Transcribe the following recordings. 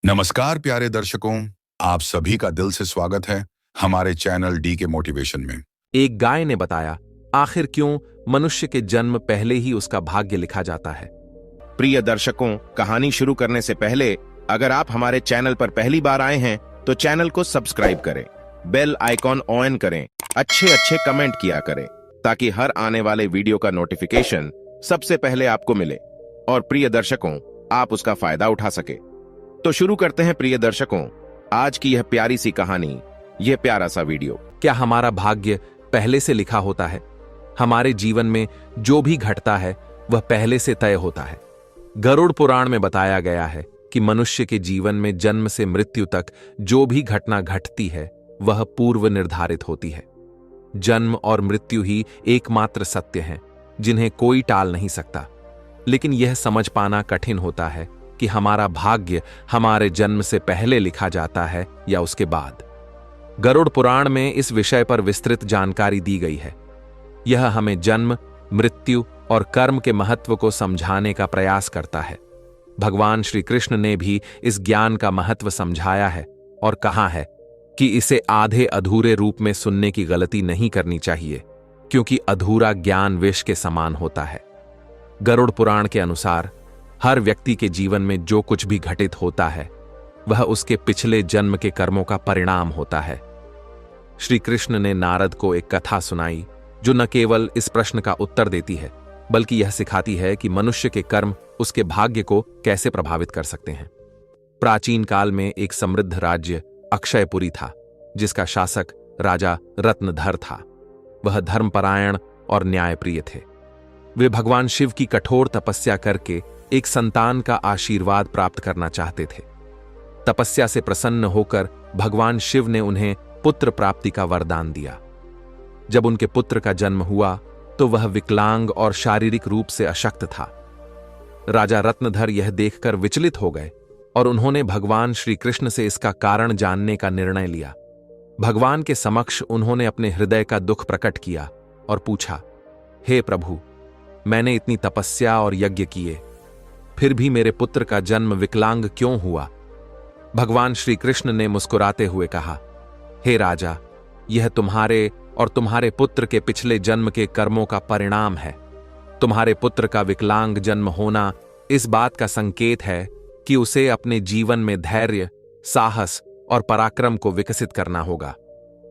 नमस्कार प्यारे दर्शकों, आप सभी का दिल से स्वागत है हमारे चैनल डी के मोटिवेशन में। एक गाय ने बताया, आखिर क्यों मनुष्य के जन्म पहले ही उसका भाग्य लिखा जाता है। प्रिय दर्शकों, कहानी शुरू करने से पहले अगर आप हमारे चैनल पर पहली बार आए हैं तो चैनल को सब्सक्राइब करें, बेल आइकॉन ऑन करें, अच्छे कमेंट किया करें ताकि हर आने वाले वीडियो का नोटिफिकेशन सबसे पहले आपको मिले और प्रिय दर्शकों आप उसका फायदा उठा सके। तो शुरू करते हैं प्रिय दर्शकों आज की यह प्यारी सी कहानी, यह प्यारा सा वीडियो। क्या हमारा भाग्य पहले से लिखा होता है? हमारे जीवन में जो भी घटता है वह पहले से तय होता है। गरुड़ पुराण में बताया गया है कि मनुष्य के जीवन में जन्म से मृत्यु तक जो भी घटना घटती है वह पूर्व निर्धारित होती है। जन्म और मृत्यु ही एकमात्र सत्य हैं जिन्हें कोई टाल नहीं सकता, लेकिन यह समझ पाना कठिन होता है कि हमारा भाग्य हमारे जन्म से पहले लिखा जाता है या उसके बाद। गरुड़ पुराण में इस विषय पर विस्तृत जानकारी दी गई है। यह हमें जन्म, मृत्यु और कर्म के महत्व को समझाने का प्रयास करता है। भगवान श्री कृष्ण ने भी इस ज्ञान का महत्व समझाया है और कहा है कि इसे आधे अधूरे रूप में सुनने की गलती नहीं करनी चाहिए, क्योंकि अधूरा ज्ञान विष के समान होता है। गरुड़ पुराण के अनुसार हर व्यक्ति के जीवन में जो कुछ भी घटित होता है वह उसके पिछले जन्म के कर्मों का परिणाम होता है। श्री कृष्ण ने नारद को एक कथा सुनाई जो न केवल इस प्रश्न का उत्तर देती है बल्कि यह सिखाती है कि मनुष्य के कर्म उसके भाग्य को कैसे प्रभावित कर सकते हैं। प्राचीन काल में एक समृद्ध राज्य अक्षयपुरी था, जिसका शासक राजा रत्नधर था। वह धर्मपरायण और न्यायप्रिय थे। वे भगवान शिव की कठोर तपस्या करके एक संतान का आशीर्वाद प्राप्त करना चाहते थे। तपस्या से प्रसन्न होकर भगवान शिव ने उन्हें पुत्र प्राप्ति का वरदान दिया। जब उनके पुत्र का जन्म हुआ तो वह विकलांग और शारीरिक रूप से अशक्त था। राजा रत्नधर यह देखकर विचलित हो गए और उन्होंने भगवान श्री कृष्ण से इसका कारण जानने का निर्णय लिया। भगवान के समक्ष उन्होंने अपने हृदय का दुख प्रकट किया और पूछा, हे प्रभु, मैंने इतनी तपस्या और यज्ञ किए, फिर भी मेरे पुत्र का जन्म विकलांग क्यों हुआ? भगवान श्री कृष्ण ने मुस्कुराते हुए कहा, हे राजा, यह तुम्हारे और तुम्हारे पुत्र के पिछले जन्म के कर्मों का परिणाम है। तुम्हारे पुत्र का विकलांग जन्म होना इस बात का संकेत है कि उसे अपने जीवन में धैर्य, साहस और पराक्रम को विकसित करना होगा।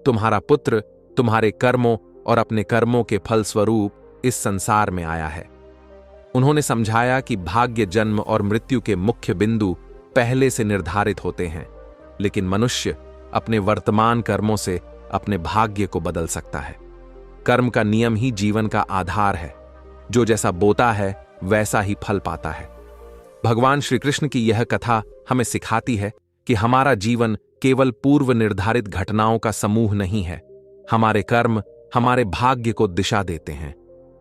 तुम्हारा पुत्र तुम्हारे कर्मों और अपने कर्मों के फलस्वरूप इस संसार में आया है। उन्होंने समझाया कि भाग्य, जन्म और मृत्यु के मुख्य बिंदु पहले से निर्धारित होते हैं, लेकिन मनुष्य अपने वर्तमान कर्मों से अपने भाग्य को बदल सकता है। कर्म का नियम ही जीवन का आधार है। जो जैसा बोता है वैसा ही फल पाता है। भगवान श्री कृष्ण की यह कथा हमें सिखाती है कि हमारा जीवन केवल पूर्व निर्धारित घटनाओं का समूह नहीं है। हमारे कर्म हमारे भाग्य को दिशा देते हैं।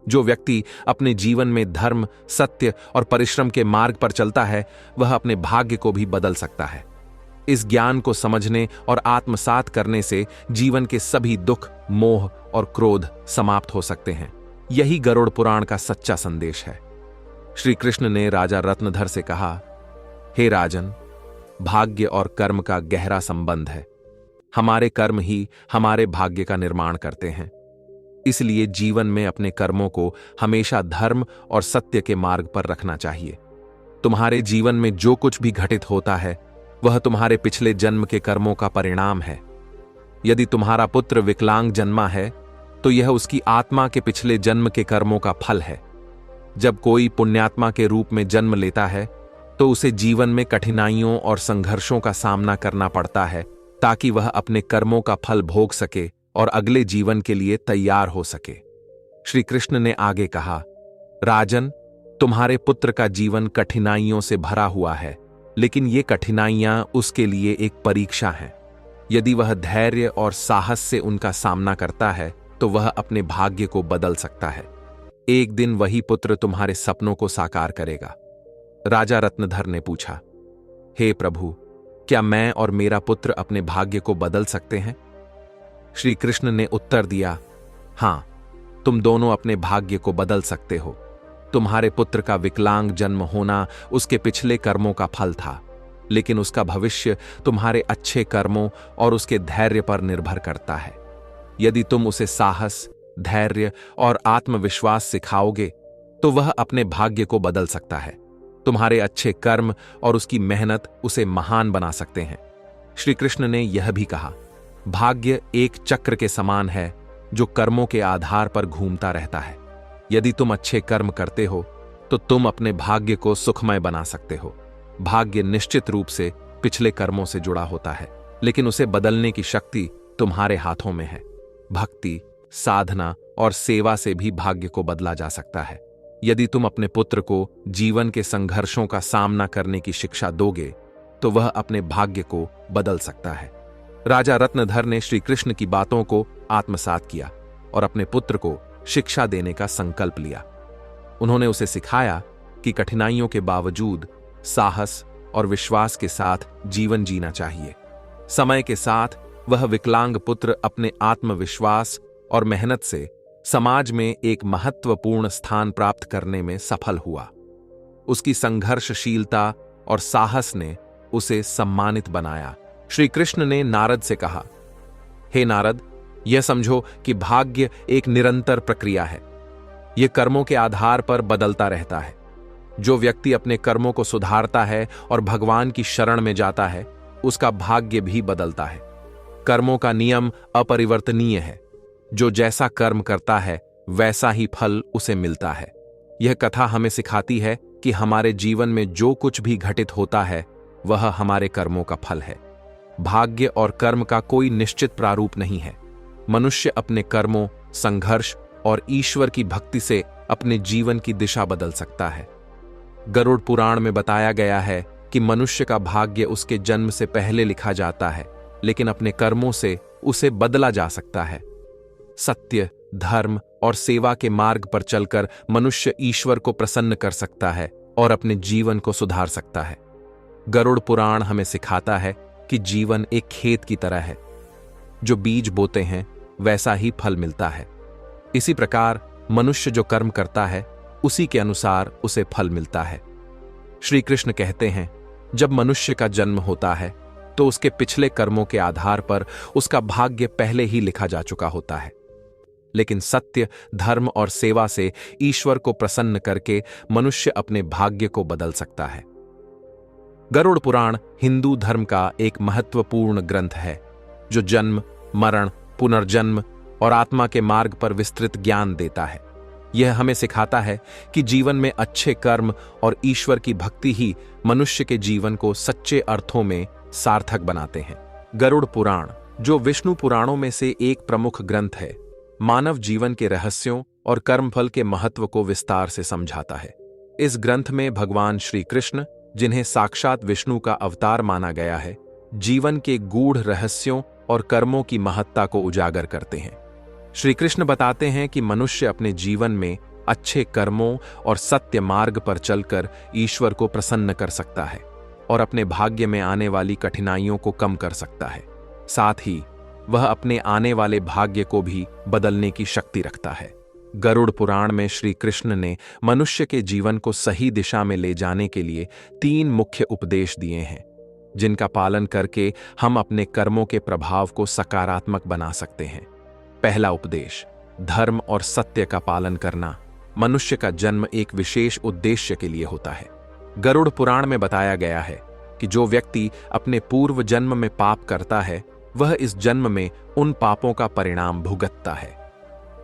जो व्यक्ति अपने जीवन में धर्म, सत्य और परिश्रम के मार्ग पर चलता है वह अपने भाग्य को भी बदल सकता है। इस ज्ञान को समझने और आत्मसात करने से जीवन के सभी दुख, मोह और क्रोध समाप्त हो सकते हैं। यही गरुड़ पुराण का सच्चा संदेश है। श्री कृष्ण ने राजा रत्नधर से कहा, हे राजन, भाग्य और कर्म का गहरा संबंध है। हमारे कर्म ही हमारे भाग्य का निर्माण करते हैं। इसलिए जीवन में अपने कर्मों को हमेशा धर्म और सत्य के मार्ग पर रखना चाहिए। तुम्हारे जीवन में जो कुछ भी घटित होता है वह तुम्हारे पिछले जन्म के कर्मों का परिणाम है। यदि तुम्हारा पुत्र विकलांग जन्मा है तो यह उसकी आत्मा के पिछले जन्म के कर्मों का फल है। जब कोई पुण्यात्मा के रूप में जन्म लेता है तो उसे जीवन में कठिनाइयों और संघर्षों का सामना करना पड़ता है ताकि वह अपने कर्मों का फल भोग सके और अगले जीवन के लिए तैयार हो सके। श्री कृष्ण ने आगे कहा, राजन, तुम्हारे पुत्र का जीवन कठिनाइयों से भरा हुआ है, लेकिन ये कठिनाइयां उसके लिए एक परीक्षा हैं। यदि वह धैर्य और साहस से उनका सामना करता है तो वह अपने भाग्य को बदल सकता है। एक दिन वही पुत्र तुम्हारे सपनों को साकार करेगा। राजा रत्नधर ने पूछा, हे प्रभु, क्या मैं और मेरा पुत्र अपने भाग्य को बदल सकते हैं? श्री कृष्ण ने उत्तर दिया, हां, तुम दोनों अपने भाग्य को बदल सकते हो। तुम्हारे पुत्र का विकलांग जन्म होना उसके पिछले कर्मों का फल था। लेकिन उसका भविष्य तुम्हारे अच्छे कर्मों और उसके धैर्य पर निर्भर करता है। यदि तुम उसे साहस, धैर्य और आत्मविश्वास सिखाओगे तो वह अपने भाग्य को बदल सकता है। तुम्हारे अच्छे कर्म और उसकी मेहनत उसे महान बना सकते हैं। श्री कृष्ण ने यह भी कहा, भाग्य एक चक्र के समान है जो कर्मों के आधार पर घूमता रहता है। यदि तुम अच्छे कर्म करते हो तो तुम अपने भाग्य को सुखमय बना सकते हो। भाग्य निश्चित रूप से पिछले कर्मों से जुड़ा होता है, लेकिन उसे बदलने की शक्ति तुम्हारे हाथों में है। भक्ति, साधना और सेवा से भी भाग्य को बदला जा सकता है। यदि तुम अपने पुत्र को जीवन के संघर्षों का सामना करने की शिक्षा दोगे तो वह अपने भाग्य को बदल सकता है। राजा रत्नधर ने श्री कृष्ण की बातों को आत्मसात किया और अपने पुत्र को शिक्षा देने का संकल्प लिया। उन्होंने उसे सिखाया कि कठिनाइयों के बावजूद साहस और विश्वास के साथ जीवन जीना चाहिए। समय के साथ वह विकलांग पुत्र अपने आत्मविश्वास और मेहनत से समाज में एक महत्वपूर्ण स्थान प्राप्त करने में सफल हुआ। उसकी संघर्षशीलता और साहस ने उसे सम्मानित बनाया। श्री कृष्ण ने नारद से कहा, हे नारद, यह समझो कि भाग्य एक निरंतर प्रक्रिया है। यह कर्मों के आधार पर बदलता रहता है। जो व्यक्ति अपने कर्मों को सुधारता है और भगवान की शरण में जाता है, उसका भाग्य भी बदलता है। कर्मों का नियम अपरिवर्तनीय है। जो जैसा कर्म करता है वैसा ही फल उसे मिलता है। यह कथा हमें सिखाती है कि हमारे जीवन में जो कुछ भी घटित होता है वह हमारे कर्मों का फल है। भाग्य और कर्म का कोई निश्चित प्रारूप नहीं है। मनुष्य अपने कर्मों, संघर्ष और ईश्वर की भक्ति से अपने जीवन की दिशा बदल सकता है। गरुड़ पुराण में बताया गया है कि मनुष्य का भाग्य उसके जन्म से पहले लिखा जाता है, लेकिन अपने कर्मों से उसे बदला जा सकता है। सत्य, धर्म और सेवा के मार्ग पर चलकर मनुष्य ईश्वर को प्रसन्न कर सकता है और अपने जीवन को सुधार सकता है। गरुड़ पुराण हमें सिखाता है कि जीवन एक खेत की तरह है। जो बीज बोते हैं वैसा ही फल मिलता है। इसी प्रकार मनुष्य जो कर्म करता है उसी के अनुसार उसे फल मिलता है। श्री कृष्ण कहते हैं, जब मनुष्य का जन्म होता है तो उसके पिछले कर्मों के आधार पर उसका भाग्य पहले ही लिखा जा चुका होता है। लेकिन सत्य, धर्म और सेवा से ईश्वर को प्रसन्न करके मनुष्य अपने भाग्य को बदल सकता है। गरुड़ पुराण हिंदू धर्म का एक महत्वपूर्ण ग्रंथ है जो जन्म, मरण, पुनर्जन्म और आत्मा के मार्ग पर विस्तृत ज्ञान देता है। यह हमें सिखाता है कि जीवन में अच्छे कर्म और ईश्वर की भक्ति ही मनुष्य के जीवन को सच्चे अर्थों में सार्थक बनाते हैं। गरुड़ पुराण, जो विष्णु पुराणों में से एक प्रमुख ग्रंथ है, मानव जीवन के रहस्यों और कर्मफल के महत्व को विस्तार से समझाता है। इस ग्रंथ में भगवान श्री कृष्ण, जिन्हें साक्षात विष्णु का अवतार माना गया है, जीवन के गूढ़ रहस्यों और कर्मों की महत्ता को उजागर करते हैं। श्री कृष्ण बताते हैं कि मनुष्य अपने जीवन में अच्छे कर्मों और सत्य मार्ग पर चलकर ईश्वर को प्रसन्न कर सकता है और अपने भाग्य में आने वाली कठिनाइयों को कम कर सकता है। साथ ही वह अपने आने वाले भाग्य को भी बदलने की शक्ति रखता है। गरुड़ पुराण में श्री कृष्ण ने मनुष्य के जीवन को सही दिशा में ले जाने के लिए 3 मुख्य उपदेश दिए हैं, जिनका पालन करके हम अपने कर्मों के प्रभाव को सकारात्मक बना सकते हैं। पहला उपदेश, धर्म और सत्य का पालन करना। मनुष्य का जन्म एक विशेष उद्देश्य के लिए होता है। गरुड़ पुराण में बताया गया है कि जो व्यक्ति अपने पूर्व जन्म में पाप करता है वह इस जन्म में उन पापों का परिणाम भुगतता है।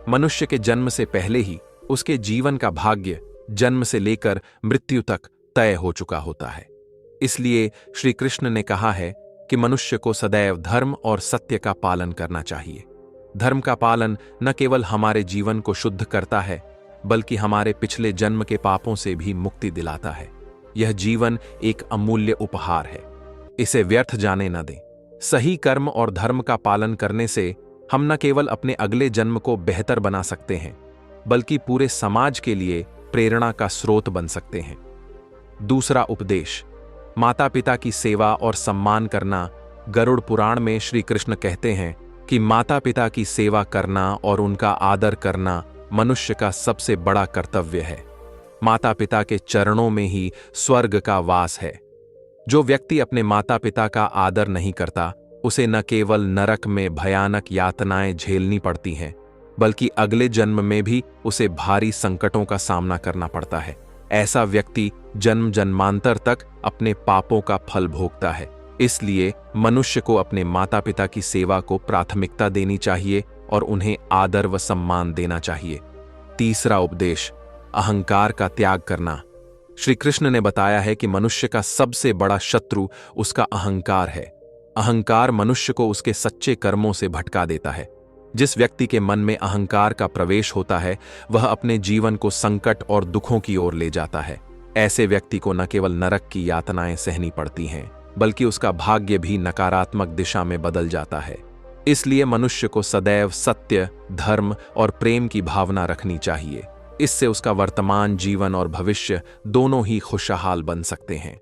मनुष्य के जन्म से पहले ही उसके जीवन का भाग्य जन्म से लेकर मृत्यु तक तय हो चुका होता है। इसलिए श्री कृष्ण ने कहा है कि मनुष्य को सदैव धर्म और सत्य का पालन करना चाहिए। धर्म का पालन न केवल हमारे जीवन को शुद्ध करता है, बल्कि हमारे पिछले जन्म के पापों से भी मुक्ति दिलाता है। यह जीवन एक अमूल्य उपहार है, इसे व्यर्थ जाने न दें। सही कर्म और धर्म का पालन करने से हम न केवल अपने अगले जन्म को बेहतर बना सकते हैं, बल्कि पूरे समाज के लिए प्रेरणा का स्रोत बन सकते हैं। दूसरा उपदेश, माता पिता की सेवा और सम्मान करना। गरुड़ पुराण में श्री कृष्ण कहते हैं कि माता पिता की सेवा करना और उनका आदर करना मनुष्य का सबसे बड़ा कर्तव्य है। माता पिता के चरणों में ही स्वर्ग का वास है। जो व्यक्ति अपने माता पिता का आदर नहीं करता, उसे न केवल नरक में भयानक यातनाएं झेलनी पड़ती हैं, बल्कि अगले जन्म में भी उसे भारी संकटों का सामना करना पड़ता है। ऐसा व्यक्ति जन्म जन्मांतर तक अपने पापों का फल भोगता है। इसलिए मनुष्य को अपने माता पिता की सेवा को प्राथमिकता देनी चाहिए और उन्हें आदर व सम्मान देना चाहिए। तीसरा उपदेश, अहंकार का त्याग करना। श्री कृष्ण ने बताया है कि मनुष्य का सबसे बड़ा शत्रु उसका अहंकार है। अहंकार मनुष्य को उसके सच्चे कर्मों से भटका देता है। जिस व्यक्ति के मन में अहंकार का प्रवेश होता है, वह अपने जीवन को संकट और दुखों की ओर ले जाता है। ऐसे व्यक्ति को न केवल नरक की यातनाएं सहनी पड़ती हैं, बल्कि उसका भाग्य भी नकारात्मक दिशा में बदल जाता है। इसलिए मनुष्य को सदैव सत्य, धर्म और प्रेम की भावना रखनी चाहिए। इससे उसका वर्तमान जीवन और भविष्य दोनों ही खुशहाल बन सकते हैं।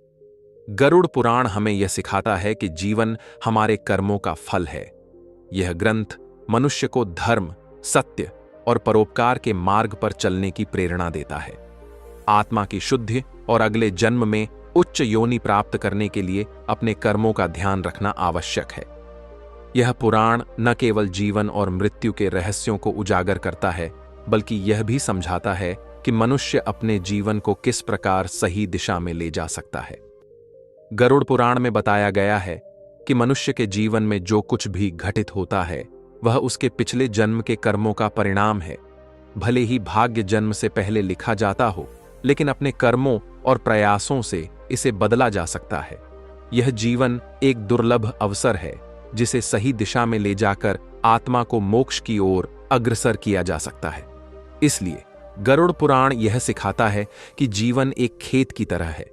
गरुड़ पुराण हमें यह सिखाता है कि जीवन हमारे कर्मों का फल है। यह ग्रंथ मनुष्य को धर्म, सत्य और परोपकार के मार्ग पर चलने की प्रेरणा देता है। आत्मा की शुद्धि और अगले जन्म में उच्च योनि प्राप्त करने के लिए अपने कर्मों का ध्यान रखना आवश्यक है। यह पुराण न केवल जीवन और मृत्यु के रहस्यों को उजागर करता है, बल्कि यह भी समझाता है कि मनुष्य अपने जीवन को किस प्रकार सही दिशा में ले जा सकता है। गरुड़ पुराण में बताया गया है कि मनुष्य के जीवन में जो कुछ भी घटित होता है, वह उसके पिछले जन्म के कर्मों का परिणाम है। भले ही भाग्य जन्म से पहले लिखा जाता हो, लेकिन अपने कर्मों और प्रयासों से इसे बदला जा सकता है। यह जीवन एक दुर्लभ अवसर है, जिसे सही दिशा में ले जाकर आत्मा को मोक्ष की ओर अग्रसर किया जा सकता है। इसलिए गरुड़ पुराण यह सिखाता है कि जीवन एक खेत की तरह है।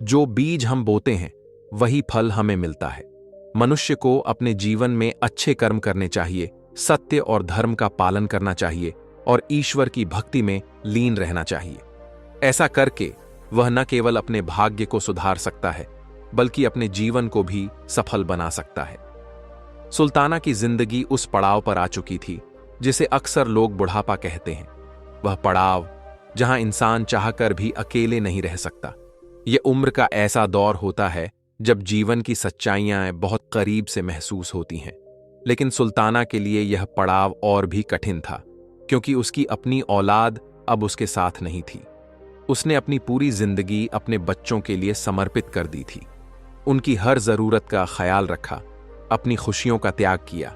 जो बीज हम बोते हैं, वही फल हमें मिलता है। मनुष्य को अपने जीवन में अच्छे कर्म करने चाहिए, सत्य और धर्म का पालन करना चाहिए और ईश्वर की भक्ति में लीन रहना चाहिए। ऐसा करके वह न केवल अपने भाग्य को सुधार सकता है, बल्कि अपने जीवन को भी सफल बना सकता है। सुल्ताना की जिंदगी उस पड़ाव पर आ चुकी थी जिसे अक्सर लोग बुढ़ापा कहते हैं। वह पड़ाव जहां इंसान चाहकर भी अकेले नहीं रह सकता। यह उम्र का ऐसा दौर होता है जब जीवन की सच्चाइयां बहुत करीब से महसूस होती हैं। लेकिन सुल्ताना के लिए यह पड़ाव और भी कठिन था, क्योंकि उसकी अपनी औलाद अब उसके साथ नहीं थी। उसने अपनी पूरी जिंदगी अपने बच्चों के लिए समर्पित कर दी थी। उनकी हर जरूरत का ख्याल रखा, अपनी खुशियों का त्याग किया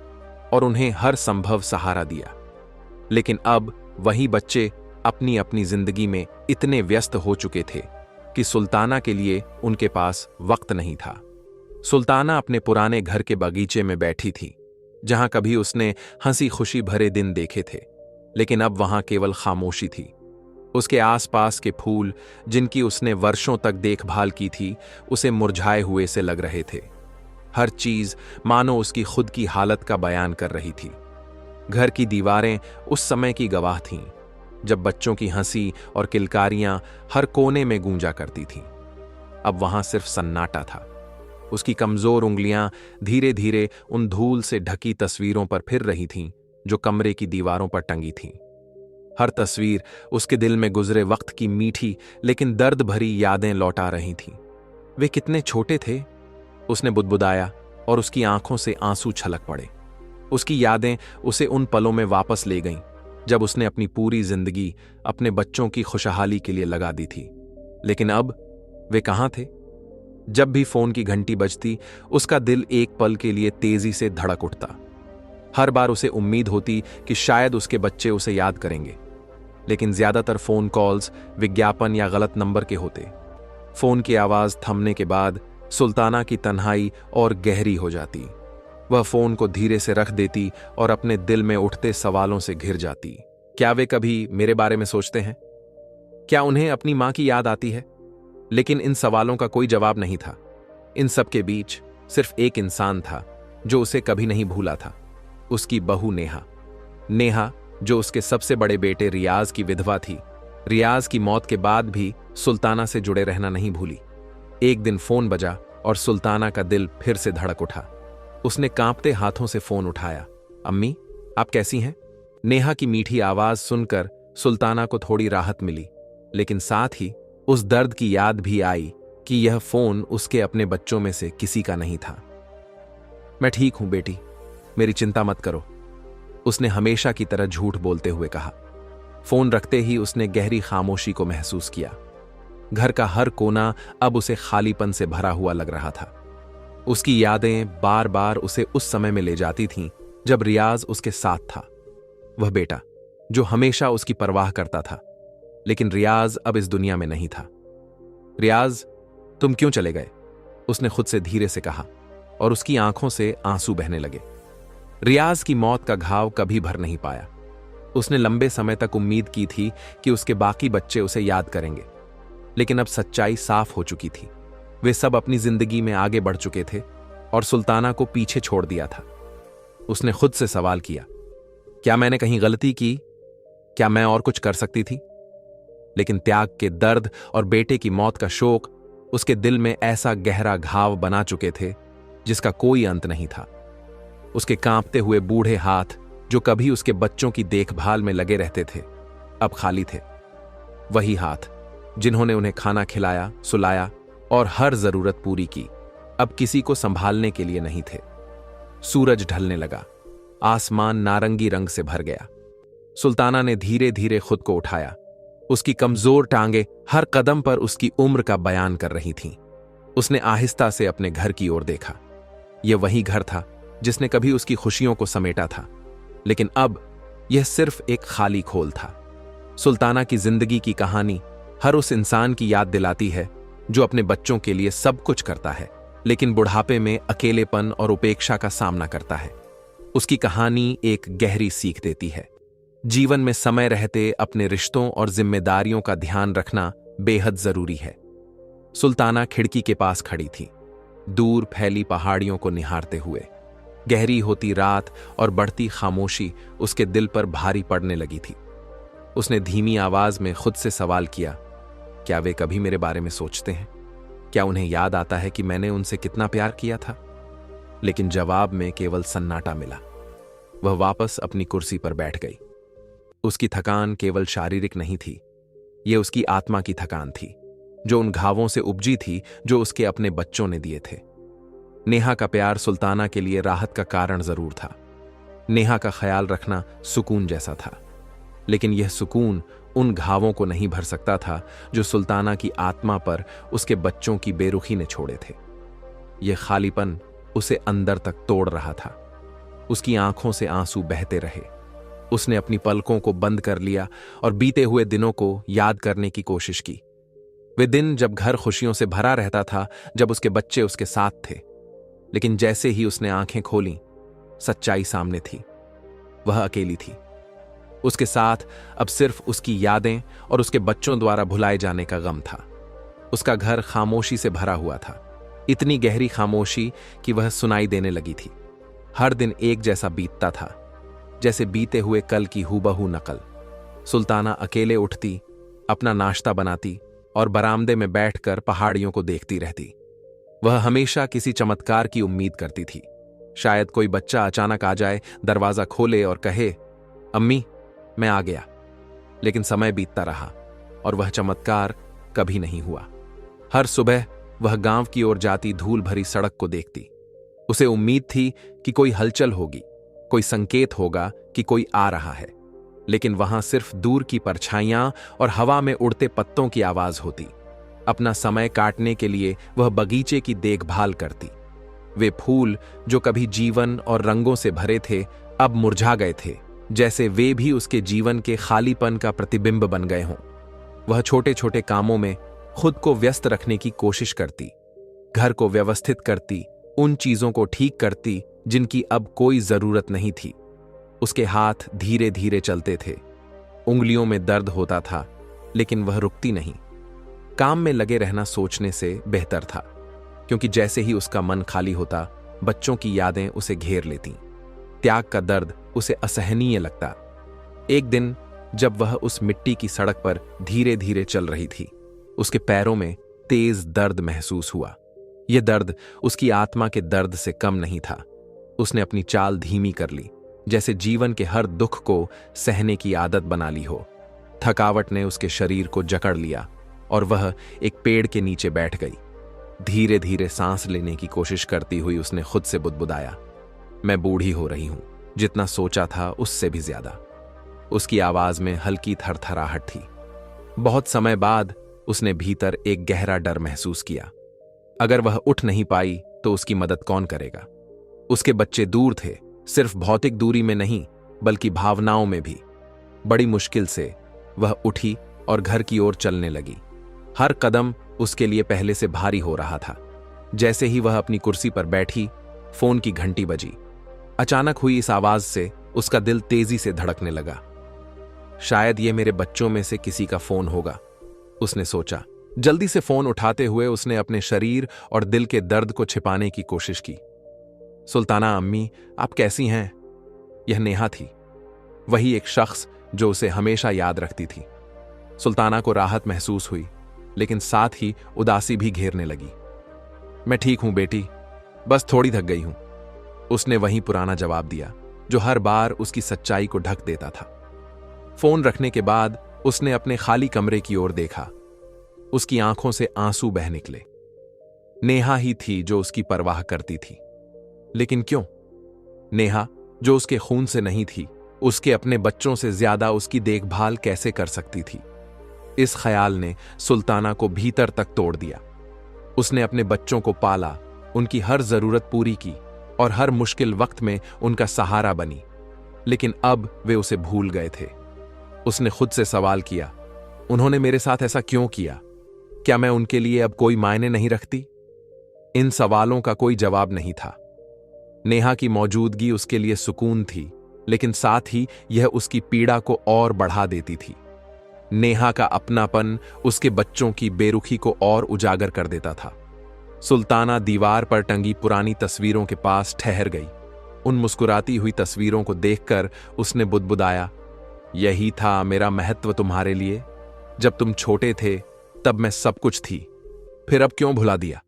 और उन्हें हर संभव सहारा दिया। लेकिन अब वही बच्चे अपनी अपनी जिंदगी में इतने व्यस्त हो चुके थे कि सुल्ताना के लिए उनके पास वक्त नहीं था। सुल्ताना अपने पुराने घर के बगीचे में बैठी थी, जहां कभी उसने हंसी खुशी भरे दिन देखे थे, लेकिन अब वहां केवल खामोशी थी। उसके आसपास के फूल, जिनकी उसने वर्षों तक देखभाल की थी, उसे मुरझाए हुए से लग रहे थे। हर चीज मानो उसकी खुद की हालत का बयान कर रही थी। घर की दीवारें उस समय की गवाह थीं, जब बच्चों की हंसी और किलकारियां हर कोने में गूंजा करती थीं। अब वहां सिर्फ सन्नाटा था। उसकी कमजोर उंगलियां धीरे धीरे उन धूल से ढकी तस्वीरों पर फिर रही थीं, जो कमरे की दीवारों पर टंगी थीं। हर तस्वीर उसके दिल में गुजरे वक्त की मीठी लेकिन दर्द भरी यादें लौटा रही थीं। वे कितने छोटे थे, उसने बुदबुदाया, और उसकी आंखों से आंसू छलक पड़े। उसकी यादें उसे उन पलों में वापस ले गईं जब उसने अपनी पूरी जिंदगी अपने बच्चों की खुशहाली के लिए लगा दी थी। लेकिन अब वे कहां थे? जब भी फोन की घंटी बजती, उसका दिल एक पल के लिए तेजी से धड़क उठता। हर बार उसे उम्मीद होती कि शायद उसके बच्चे उसे याद करेंगे, लेकिन ज्यादातर फोन कॉल्स विज्ञापन या गलत नंबर के होते। फोन की आवाज थमने के बाद सुल्ताना की तन्हाई और गहरी हो जाती। वह फोन को धीरे से रख देती और अपने दिल में उठते सवालों से घिर जाती। क्या वे कभी मेरे बारे में सोचते हैं? क्या उन्हें अपनी मां की याद आती है? लेकिन इन सवालों का कोई जवाब नहीं था। इन सब के बीच सिर्फ एक इंसान था जो उसे कभी नहीं भूला था, उसकी बहू नेहा। नेहा, जो उसके सबसे बड़े बेटे रियाज की विधवा थी, रियाज की मौत के बाद भी सुल्ताना से जुड़े रहना नहीं भूली। एक दिन फोन बजा और सुल्ताना का दिल फिर से धड़क उठा। उसने कांपते हाथों से फोन उठाया। अम्मी, आप कैसी हैं? नेहा की मीठी आवाज सुनकर सुल्ताना को थोड़ी राहत मिली, लेकिन साथ ही उस दर्द की याद भी आई कि यह फोन उसके अपने बच्चों में से किसी का नहीं था। मैं ठीक हूं बेटी, मेरी चिंता मत करो, उसने हमेशा की तरह झूठ बोलते हुए कहा। फोन रखते ही उसने गहरी खामोशी को महसूस किया। घर का हर कोना अब उसे खालीपन से भरा हुआ लग रहा था। उसकी यादें बार बार उसे उस समय में ले जाती थीं जब रियाज उसके साथ था, वह बेटा जो हमेशा उसकी परवाह करता था। लेकिन रियाज अब इस दुनिया में नहीं था। रियाज, तुम क्यों चले गए? उसने खुद से धीरे से कहा और उसकी आंखों से आंसू बहने लगे। रियाज की मौत का घाव कभी भर नहीं पाया। उसने लंबे समय तक उम्मीद की थी कि उसके बाकी बच्चे उसे याद करेंगे, लेकिन अब सच्चाई साफ हो चुकी थी। वे सब अपनी जिंदगी में आगे बढ़ चुके थे और सुल्ताना को पीछे छोड़ दिया था। उसने खुद से सवाल किया, क्या मैंने कहीं गलती की? क्या मैं और कुछ कर सकती थी? लेकिन त्याग के दर्द और बेटे की मौत का शोक उसके दिल में ऐसा गहरा घाव बना चुके थे जिसका कोई अंत नहीं था। उसके कांपते हुए बूढ़े हाथ जो कभी उसके बच्चों की देखभाल में लगे रहते थे, अब खाली थे। वही हाथ जिन्होंने उन्हें खाना खिलाया, सुलाया और हर जरूरत पूरी की, अब किसी को संभालने के लिए नहीं थे। सूरज ढलने लगा, आसमान नारंगी रंग से भर गया। सुल्ताना ने धीरे धीरे खुद को उठाया। उसकी कमजोर टांगे हर कदम पर उसकी उम्र का बयान कर रही थीं। उसने आहिस्ता से अपने घर की ओर देखा। यह वही घर था जिसने कभी उसकी खुशियों को समेटा था, लेकिन अब यह सिर्फ एक खाली खोल था। सुल्ताना की जिंदगी की कहानी हर उस इंसान की याद दिलाती है जो अपने बच्चों के लिए सब कुछ करता है, लेकिन बुढ़ापे में अकेलेपन और उपेक्षा का सामना करता है। उसकी कहानी एक गहरी सीख देती है। जीवन में समय रहते अपने रिश्तों और जिम्मेदारियों का ध्यान रखना बेहद जरूरी है। सुल्ताना खिड़की के पास खड़ी थी, दूर फैली पहाड़ियों को निहारते हुए। गहरी होती रात और बढ़ती खामोशी उसके दिल पर भारी पड़ने लगी थी। उसने धीमी आवाज में खुद से सवाल किया, क्या वे कभी मेरे बारे में सोचते हैं? क्या उन्हें याद आता है कि मैंने उनसे कितना प्यार किया था? लेकिन जवाब में केवल सन्नाटा मिला। वह वापस अपनी कुर्सी पर बैठ गई। उसकी थकान केवल शारीरिक नहीं थी, यह उसकी आत्मा की थकान थी, जो उन घावों से उपजी थी जो उसके अपने बच्चों ने दिए थे। नेहा का प्यार सुल्ताना के लिए राहत का कारण जरूर था। नेहा का ख्याल रखना सुकून जैसा था, लेकिन यह सुकून उन घावों को नहीं भर सकता था जो सुल्ताना की आत्मा पर उसके बच्चों की बेरुखी ने छोड़े थे। यह खालीपन उसे अंदर तक तोड़ रहा था। उसकी आंखों से आंसू बहते रहे। उसने अपनी पलकों को बंद कर लिया और बीते हुए दिनों को याद करने की कोशिश की। वे दिन जब घर खुशियों से भरा रहता था, जब उसके बच्चे उसके साथ थे। लेकिन जैसे ही उसने आंखें खोलीं, सच्चाई सामने थी। वह अकेली थी। उसके साथ अब सिर्फ उसकी यादें और उसके बच्चों द्वारा भुलाए जाने का गम था। उसका घर खामोशी से भरा हुआ था, इतनी गहरी खामोशी कि वह सुनाई देने लगी थी। हर दिन एक जैसा बीतता था, जैसे बीते हुए कल की हूबहू नकल। सुल्ताना अकेले उठती, अपना नाश्ता बनाती और बरामदे में बैठकर पहाड़ियों को देखती रहती। वह हमेशा किसी चमत्कार की उम्मीद करती थी। शायद कोई बच्चा अचानक आ जाए, दरवाजा खोले और कहे, अम्मी मैं आ गया। लेकिन समय बीतता रहा और वह चमत्कार कभी नहीं हुआ। हर सुबह वह गांव की ओर जाती धूल भरी सड़क को देखती। उसे उम्मीद थी कि कोई हलचल होगी, कोई संकेत होगा कि कोई आ रहा है, लेकिन वहां सिर्फ दूर की परछाइयां और हवा में उड़ते पत्तों की आवाज होती। अपना समय काटने के लिए वह बगीचे की देखभाल करती। वे फूल जो कभी जीवन और रंगों से भरे थे, अब मुरझा गए थे, जैसे वे भी उसके जीवन के खालीपन का प्रतिबिंब बन गए हों। वह छोटे छोटे कामों में खुद को व्यस्त रखने की कोशिश करती, घर को व्यवस्थित करती, उन चीजों को ठीक करती जिनकी अब कोई जरूरत नहीं थी। उसके हाथ धीरे धीरे चलते थे, उंगलियों में दर्द होता था, लेकिन वह रुकती नहीं। काम में लगे रहना सोचने से बेहतर था, क्योंकि जैसे ही उसका मन खाली होता, बच्चों की यादें उसे घेर लेतीं। त्याग का दर्द उसे असहनीय लगता। एक दिन जब वह उस मिट्टी की सड़क पर धीरे धीरे चल रही थी, उसके पैरों में तेज दर्द महसूस हुआ। यह दर्द उसकी आत्मा के दर्द से कम नहीं था। उसने अपनी चाल धीमी कर ली, जैसे जीवन के हर दुख को सहने की आदत बना ली हो। थकावट ने उसके शरीर को जकड़ लिया और वह एक पेड़ के नीचे बैठ गई। धीरे धीरे सांस लेने की कोशिश करती हुई उसने खुद से बुदबुदाया, मैं बूढ़ी हो रही हूं, जितना सोचा था उससे भी ज्यादा। उसकी आवाज में हल्की थरथराहट थी। बहुत समय बाद उसने भीतर एक गहरा डर महसूस किया। अगर वह उठ नहीं पाई तो उसकी मदद कौन करेगा? उसके बच्चे दूर थे, सिर्फ भौतिक दूरी में नहीं बल्कि भावनाओं में भी। बड़ी मुश्किल से वह उठी और घर की ओर चलने लगी। हर कदम उसके लिए पहले से भारी हो रहा था। जैसे ही वह अपनी कुर्सी पर बैठी, फोन की घंटी बजी। अचानक हुई इस आवाज से उसका दिल तेजी से धड़कने लगा। शायद ये मेरे बच्चों में से किसी का फोन होगा, उसने सोचा। जल्दी से फोन उठाते हुए उसने अपने शरीर और दिल के दर्द को छिपाने की कोशिश की। सुल्ताना अम्मी, आप कैसी हैं? यह नेहा थी, वही एक शख्स जो उसे हमेशा याद रखती थी। सुल्ताना को राहत महसूस हुई, लेकिन साथ ही उदासी भी घेरने लगी। मैं ठीक हूं बेटी, बस थोड़ी थक गई हूं, उसने वही पुराना जवाब दिया जो हर बार उसकी सच्चाई को ढक देता था। फोन रखने के बाद उसने अपने खाली कमरे की ओर देखा। उसकी आंखों से आंसू बह निकले। नेहा ही थी जो उसकी परवाह करती थी, लेकिन क्यों? नेहा जो उसके खून से नहीं थी, उसके अपने बच्चों से ज्यादा उसकी देखभाल कैसे कर सकती थी? इस ख्याल ने सुल्ताना को भीतर तक तोड़ दिया। उसने अपने बच्चों को पाला, उनकी हर जरूरत पूरी की और हर मुश्किल वक्त में उनका सहारा बनी, लेकिन अब वे उसे भूल गए थे। उसने खुद से सवाल किया, उन्होंने मेरे साथ ऐसा क्यों किया? क्या मैं उनके लिए अब कोई मायने नहीं रखती? इन सवालों का कोई जवाब नहीं था। नेहा की मौजूदगी उसके लिए सुकून थी, लेकिन साथ ही यह उसकी पीड़ा को और बढ़ा देती थी। नेहा का अपनापन उसके बच्चों की बेरुखी को और उजागर कर देता था। सुल्ताना दीवार पर टंगी पुरानी तस्वीरों के पास ठहर गई। उन मुस्कुराती हुई तस्वीरों को देखकर उसने बुदबुदाया, यही था मेरा महत्व तुम्हारे लिए। जब तुम छोटे थे तब मैं सब कुछ थी, फिर अब क्यों भुला दिया?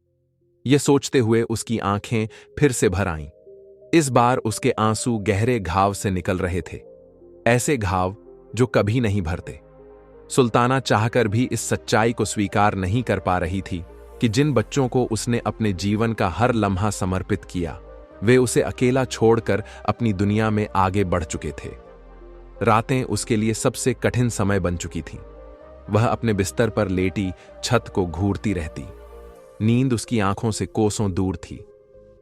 यह सोचते हुए उसकी आंखें फिर से भर आईं। इस बार उसके आंसू गहरे घाव से निकल रहे थे, ऐसे घाव जो कभी नहीं भरते। सुल्ताना चाहकर भी इस सच्चाई को स्वीकार नहीं कर पा रही थी कि जिन बच्चों को उसने अपने जीवन का हर लम्हा समर्पित किया, वे उसे अकेला छोड़कर अपनी दुनिया में आगे बढ़ चुके थे। रातें उसके लिए सबसे कठिन समय बन चुकी थीं। वह अपने बिस्तर पर लेटी छत को घूरती रहती। नींद उसकी आंखों से कोसों दूर थी।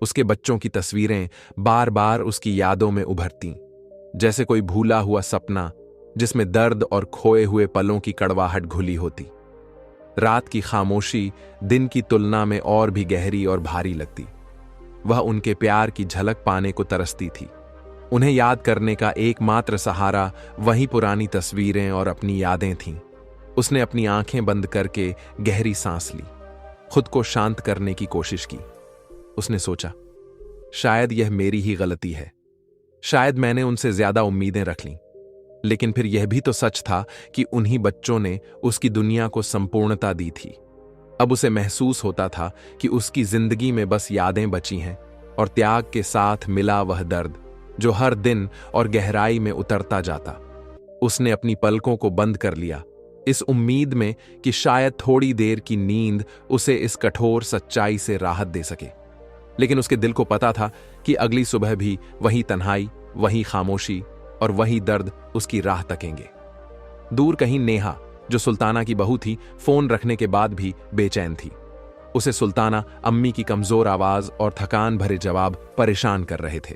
उसके बच्चों की तस्वीरें बार बार उसकी यादों में उभरतीं, जैसे कोई भूला हुआ सपना जिसमें दर्द और खोए हुए पलों की कड़वाहट घुली होती। रात की खामोशी दिन की तुलना में और भी गहरी और भारी लगती। वह उनके प्यार की झलक पाने को तरसती थी। उन्हें याद करने का एकमात्र सहारा वही पुरानी तस्वीरें और अपनी यादें थीं। उसने अपनी आंखें बंद करके गहरी सांस ली, खुद को शांत करने की कोशिश की। उसने सोचा, शायद यह मेरी ही गलती है, शायद मैंने उनसे ज्यादा उम्मीदें रख लीं। लेकिन फिर यह भी तो सच था कि उन्हीं बच्चों ने उसकी दुनिया को संपूर्णता दी थी। अब उसे महसूस होता था कि उसकी जिंदगी में बस यादें बची हैं और त्याग के साथ मिला वह दर्द जो हर दिन और गहराई में उतरता जाता। उसने अपनी पलकों को बंद कर लिया, इस उम्मीद में कि शायद थोड़ी देर की नींद उसे इस कठोर सच्चाई से राहत दे सके। लेकिन उसके दिल को पता था कि अगली सुबह भी वही तन्हाई, वही खामोशी और वही दर्द उसकी राह तकेंगे। दूर कहीं नेहा, जो सुल्ताना की बहू थी, फोन रखने के बाद भी बेचैन थी। उसे सुल्ताना अम्मी की कमजोर आवाज और थकान भरे जवाब परेशान कर रहे थे।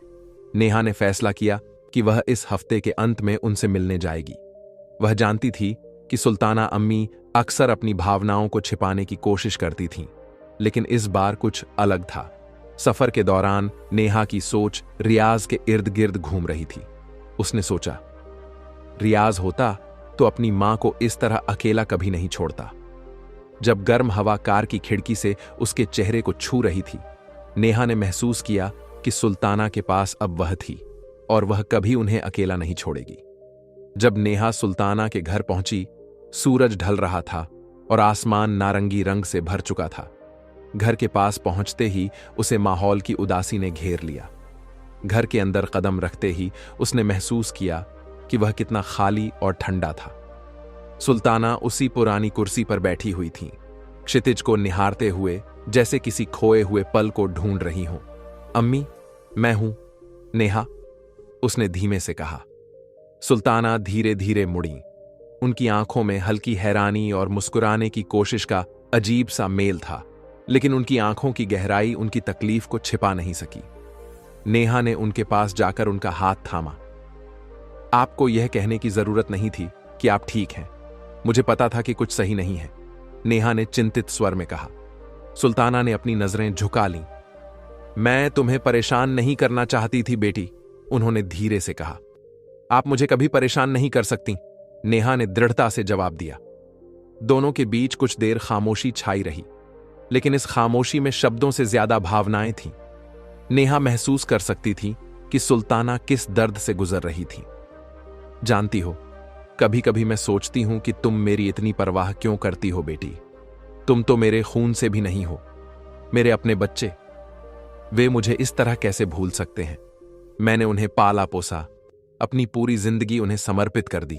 नेहा ने फैसला किया कि वह इस हफ्ते के अंत में उनसे मिलने जाएगी। वह जानती थी कि सुल्ताना अम्मी अक्सर अपनी भावनाओं को छिपाने की कोशिश करती थीं, लेकिन इस बार कुछ अलग था। सफर के दौरान नेहा की सोच रियाज के इर्द गिर्द घूम रही थी। उसने सोचा, रियाज होता तो अपनी मां को इस तरह अकेला कभी नहीं छोड़ता। जब गर्म हवा कार की खिड़की से उसके चेहरे को छू रही थी, नेहा ने महसूस किया कि सुल्ताना के पास अब वह थी और वह कभी उन्हें अकेला नहीं छोड़ेगी। जब नेहा सुल्ताना के घर पहुंची, सूरज ढल रहा था और आसमान नारंगी रंग से भर चुका था। घर के पास पहुंचते ही उसे माहौल की उदासी ने घेर लिया। घर के अंदर कदम रखते ही उसने महसूस किया कि वह कितना खाली और ठंडा था। सुल्ताना उसी पुरानी कुर्सी पर बैठी हुई थी, क्षितिज को निहारते हुए जैसे किसी खोए हुए पल को ढूंढ रही हूं। अम्मी, मैं हूं नेहा, उसने धीमे से कहा। सुल्ताना धीरे धीरे मुड़ी। उनकी आंखों में हल्की हैरानी और मुस्कुराने की कोशिश का अजीब सा मेल था, लेकिन उनकी आंखों की गहराई उनकी तकलीफ को छिपा नहीं सकी। नेहा ने उनके पास जाकर उनका हाथ थामा। आपको यह कहने की जरूरत नहीं थी कि आप ठीक हैं। मुझे पता था कि कुछ सही नहीं है, नेहा ने चिंतित स्वर में कहा। सुल्ताना ने अपनी नजरें झुका लीं। मैं तुम्हें परेशान नहीं करना चाहती थी बेटी, उन्होंने धीरे से कहा। आप मुझे कभी परेशान नहीं कर सकती, नेहा ने दृढ़ता से जवाब दिया। दोनों के बीच कुछ देर खामोशी छाई रही, लेकिन इस खामोशी में शब्दों से ज्यादा भावनाएं थीं। नेहा महसूस कर सकती थी कि सुल्ताना किस दर्द से गुजर रही थी। जानती हो, कभी कभी मैं सोचती हूं कि तुम मेरी इतनी परवाह क्यों करती हो बेटी। तुम तो मेरे खून से भी नहीं हो, मेरे अपने बच्चे। वे मुझे इस तरह कैसे भूल सकते हैं। मैंने उन्हें पाला पोसा, अपनी पूरी जिंदगी उन्हें समर्पित कर दी,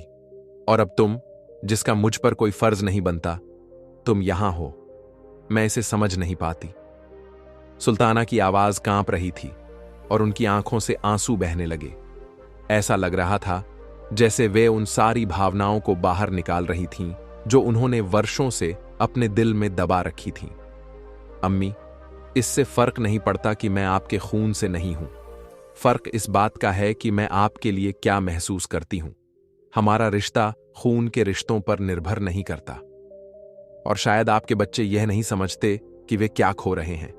और अब तुम, जिसका मुझ पर कोई फर्ज नहीं बनता, तुम यहां हो। मैं इसे समझ नहीं पाती। सुल्ताना की आवाज कांप रही थी और उनकी आंखों से आंसू बहने लगे। ऐसा लग रहा था जैसे वे उन सारी भावनाओं को बाहर निकाल रही थीं जो उन्होंने वर्षों से अपने दिल में दबा रखी थीं। अम्मी, इससे फर्क नहीं पड़ता कि मैं आपके खून से नहीं हूं। फर्क इस बात का है कि मैं आपके लिए क्या महसूस करती हूं। हमारा रिश्ता खून के रिश्तों पर निर्भर नहीं करता, और शायद आपके बच्चे यह नहीं समझते कि वे क्या खो रहे हैं।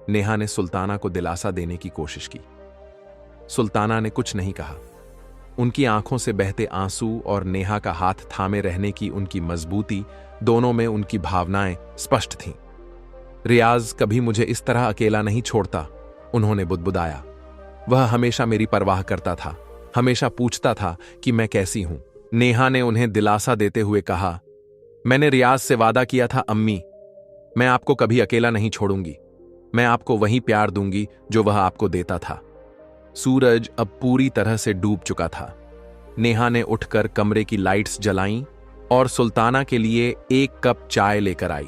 नेहा ने सुल्ताना को दिलासा देने की कोशिश की। सुल्ताना ने कुछ नहीं कहा। उनकी आंखों से बहते आंसू और नेहा का हाथ थामे रहने की उनकी मजबूती, दोनों में उनकी भावनाएं स्पष्ट थीं। रियाज कभी मुझे इस तरह अकेला नहीं छोड़ता, उन्होंने बुदबुदाया। वह हमेशा मेरी परवाह करता था, हमेशा पूछता था कि मैं कैसी हूं। नेहा ने उन्हें दिलासा देते हुए कहा, मैंने रियाज से वादा किया था अम्मी, मैं आपको कभी अकेला नहीं छोड़ूंगी। मैं आपको वही प्यार दूंगी जो वह आपको देता था। सूरज अब पूरी तरह से डूब चुका था। नेहा ने उठकर कमरे की लाइट्स जलाईं और सुल्ताना के लिए एक कप चाय लेकर आई।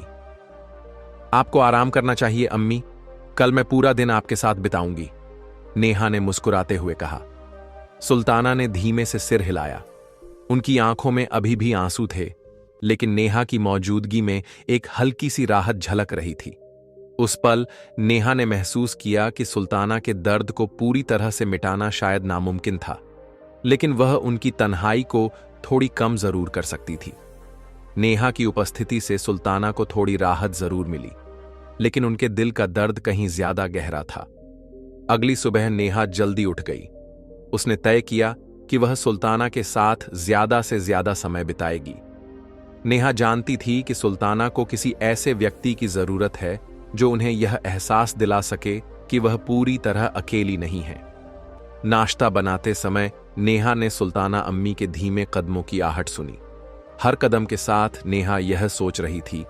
आपको आराम करना चाहिए अम्मी, कल मैं पूरा दिन आपके साथ बिताऊंगी, नेहा ने मुस्कुराते हुए कहा। सुल्ताना ने धीमे से सिर हिलाया। उनकी आंखों में अभी भी आंसू थे, लेकिन नेहा की मौजूदगी में एक हल्की सी राहत झलक रही थी। उस पल नेहा ने महसूस किया कि सुल्ताना के दर्द को पूरी तरह से मिटाना शायद नामुमकिन था, लेकिन वह उनकी तन्हाई को थोड़ी कम जरूर कर सकती थी। नेहा की उपस्थिति से सुल्ताना को थोड़ी राहत जरूर मिली, लेकिन उनके दिल का दर्द कहीं ज्यादा गहरा था। अगली सुबह नेहा जल्दी उठ गई। उसने तय किया कि वह सुल्ताना के साथ ज्यादा से ज्यादा समय बिताएगी। नेहा जानती थी कि सुल्ताना को किसी ऐसे व्यक्ति की जरूरत है जो उन्हें यह एहसास दिला सके कि वह पूरी तरह अकेली नहीं है। नाश्ता बनाते समय नेहा ने सुल्ताना अम्मी के धीमे कदमों की आहट सुनी। हर कदम के साथ नेहा यह सोच रही थी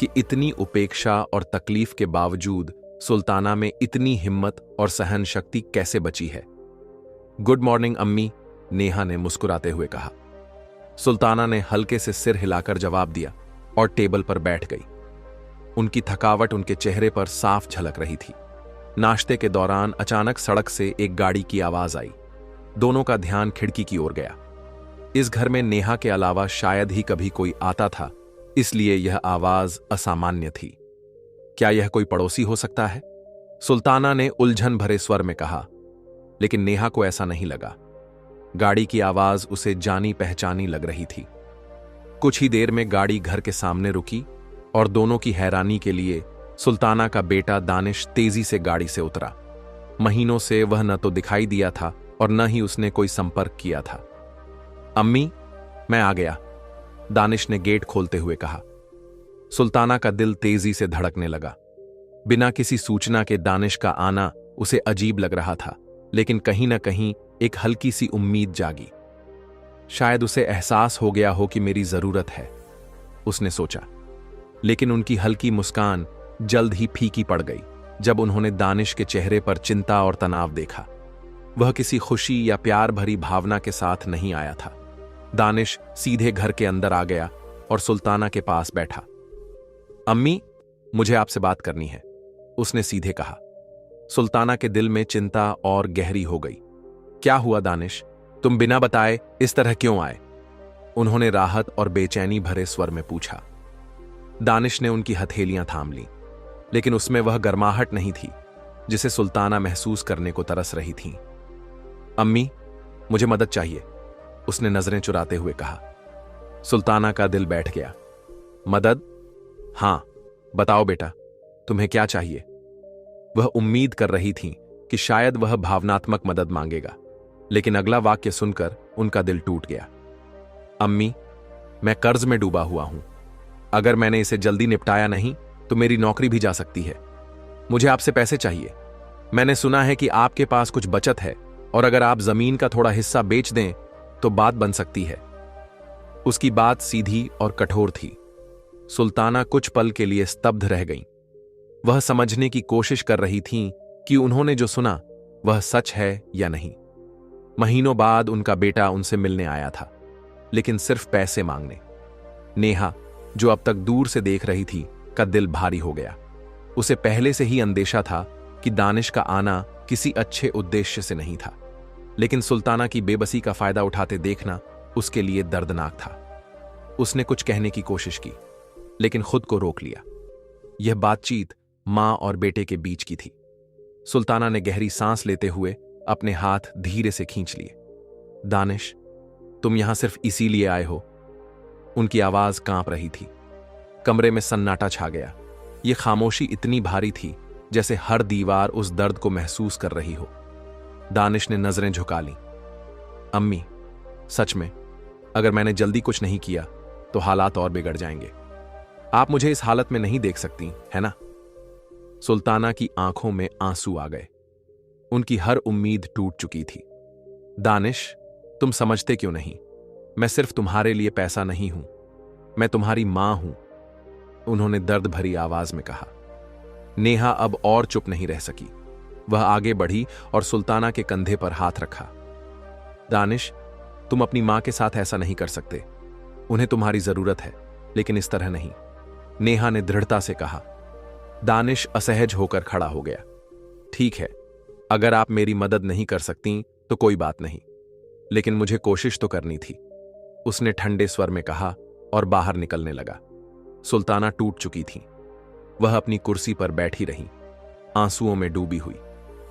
कि इतनी उपेक्षा और तकलीफ के बावजूद सुल्ताना में इतनी हिम्मत और सहन शक्ति कैसे बची है। गुड मॉर्निंग अम्मी, नेहा ने मुस्कुराते हुए कहा। सुल्ताना ने हल्के से सिर हिलाकर जवाब दिया और टेबल पर बैठ गई। उनकी थकावट उनके चेहरे पर साफ झलक रही थी। नाश्ते के दौरान अचानक सड़क से एक गाड़ी की आवाज आई। दोनों का ध्यान खिड़की की ओर गया। इस घर में नेहा के अलावा शायद ही कभी कोई आता था, इसलिए यह आवाज असामान्य थी। क्या यह कोई पड़ोसी हो सकता है? सुल्ताना ने उलझन भरे स्वर में कहा, लेकिन नेहा को ऐसा नहीं लगा। गाड़ी की आवाज उसे जानी पहचानी लग रही थी। कुछ ही देर में गाड़ी घर के सामने रुकी और दोनों की हैरानी के लिए सुल्ताना का बेटा दानिश तेजी से गाड़ी से उतरा। महीनों से वह न तो दिखाई दिया था और न ही उसने कोई संपर्क किया था। अम्मी, मैं आ गया, दानिश ने गेट खोलते हुए कहा। सुल्ताना का दिल तेजी से धड़कने लगा। बिना किसी सूचना के दानिश का आना उसे अजीब लग रहा था, लेकिन कहीं न कहीं एक हल्की सी उम्मीद जागी। शायद उसे एहसास हो गया हो कि मेरी जरूरत है, उसने सोचा। लेकिन उनकी हल्की मुस्कान जल्द ही फीकी पड़ गई जब उन्होंने दानिश के चेहरे पर चिंता और तनाव देखा। वह किसी खुशी या प्यार भरी भावना के साथ नहीं आया था। दानिश सीधे घर के अंदर आ गया और सुल्ताना के पास बैठा। अम्मी, मुझे आपसे बात करनी है, उसने सीधे कहा। सुल्ताना के दिल में चिंता और गहरी हो गई। क्या हुआ दानिश, तुम बिना बताए इस तरह क्यों आए? उन्होंने राहत और बेचैनी भरे स्वर में पूछा। दानिश ने उनकी हथेलियां थाम लीं, लेकिन उसमें वह गर्माहट नहीं थी जिसे सुल्ताना महसूस करने को तरस रही थीं। अम्मी, मुझे मदद चाहिए, उसने नजरें चुराते हुए कहा। सुल्ताना का दिल बैठ गया। मदद? हां, बताओ बेटा, तुम्हें क्या चाहिए? वह उम्मीद कर रही थी कि शायद वह भावनात्मक मदद मांगेगा, लेकिन अगला वाक्य सुनकर उनका दिल टूट गया। अम्मी, मैं कर्ज में डूबा हुआ हूं। अगर मैंने इसे जल्दी निपटाया नहीं तो मेरी नौकरी भी जा सकती है। मुझे आपसे पैसे चाहिए। मैंने सुना है कि आपके पास कुछ बचत है और अगर आप जमीन का थोड़ा हिस्सा बेच दें तो बात बन सकती है। उसकी बात सीधी और कठोर थी। सुल्ताना कुछ पल के लिए स्तब्ध रह गईं। वह समझने की कोशिश कर रही थीं कि उन्होंने जो सुना वह सच है या नहीं। महीनों बाद उनका बेटा उनसे मिलने आया था, लेकिन सिर्फ पैसे मांगने। नेहा, जो अब तक दूर से देख रही थी, का दिल भारी हो गया। उसे पहले से ही अंदेशा था कि दानिश का आना किसी अच्छे उद्देश्य से नहीं था, लेकिन सुल्ताना की बेबसी का फायदा उठाते देखना उसके लिए दर्दनाक था। उसने कुछ कहने की कोशिश की, लेकिन खुद को रोक लिया। यह बातचीत मां और बेटे के बीच की थी। सुल्ताना ने गहरी सांस लेते हुए अपने हाथ धीरे से खींच लिए। दानिश, तुम यहां सिर्फ इसीलिए आए हो? उनकी आवाज कांप रही थी। कमरे में सन्नाटा छा गया। यह खामोशी इतनी भारी थी जैसे हर दीवार उस दर्द को महसूस कर रही हो। दानिश ने नजरें झुका लीं। अम्मी, सच में अगर मैंने जल्दी कुछ नहीं किया तो हालात और बिगड़ जाएंगे। आप मुझे इस हालत में नहीं देख सकती, है ना? सुल्ताना की आंखों में आंसू आ गए। उनकी हर उम्मीद टूट चुकी थी। दानिश, तुम समझते क्यों नहीं? मैं सिर्फ तुम्हारे लिए पैसा नहीं हूं, मैं तुम्हारी मां हूं, उन्होंने दर्द भरी आवाज में कहा। नेहा अब और चुप नहीं रह सकी। वह आगे बढ़ी और सुल्ताना के कंधे पर हाथ रखा। दानिश, तुम अपनी मां के साथ ऐसा नहीं कर सकते। उन्हें तुम्हारी जरूरत है, लेकिन इस तरह नहीं, नेहा ने दृढ़ता से कहा। दानिश असहज होकर खड़ा हो गया। ठीक है, अगर आप मेरी मदद नहीं कर सकती तो कोई बात नहीं, लेकिन मुझे कोशिश तो करनी थी, उसने ठंडे स्वर में कहा और बाहर निकलने लगा। सुल्ताना टूट चुकी थी। वह अपनी कुर्सी पर बैठी रही, आंसुओं में डूबी हुई।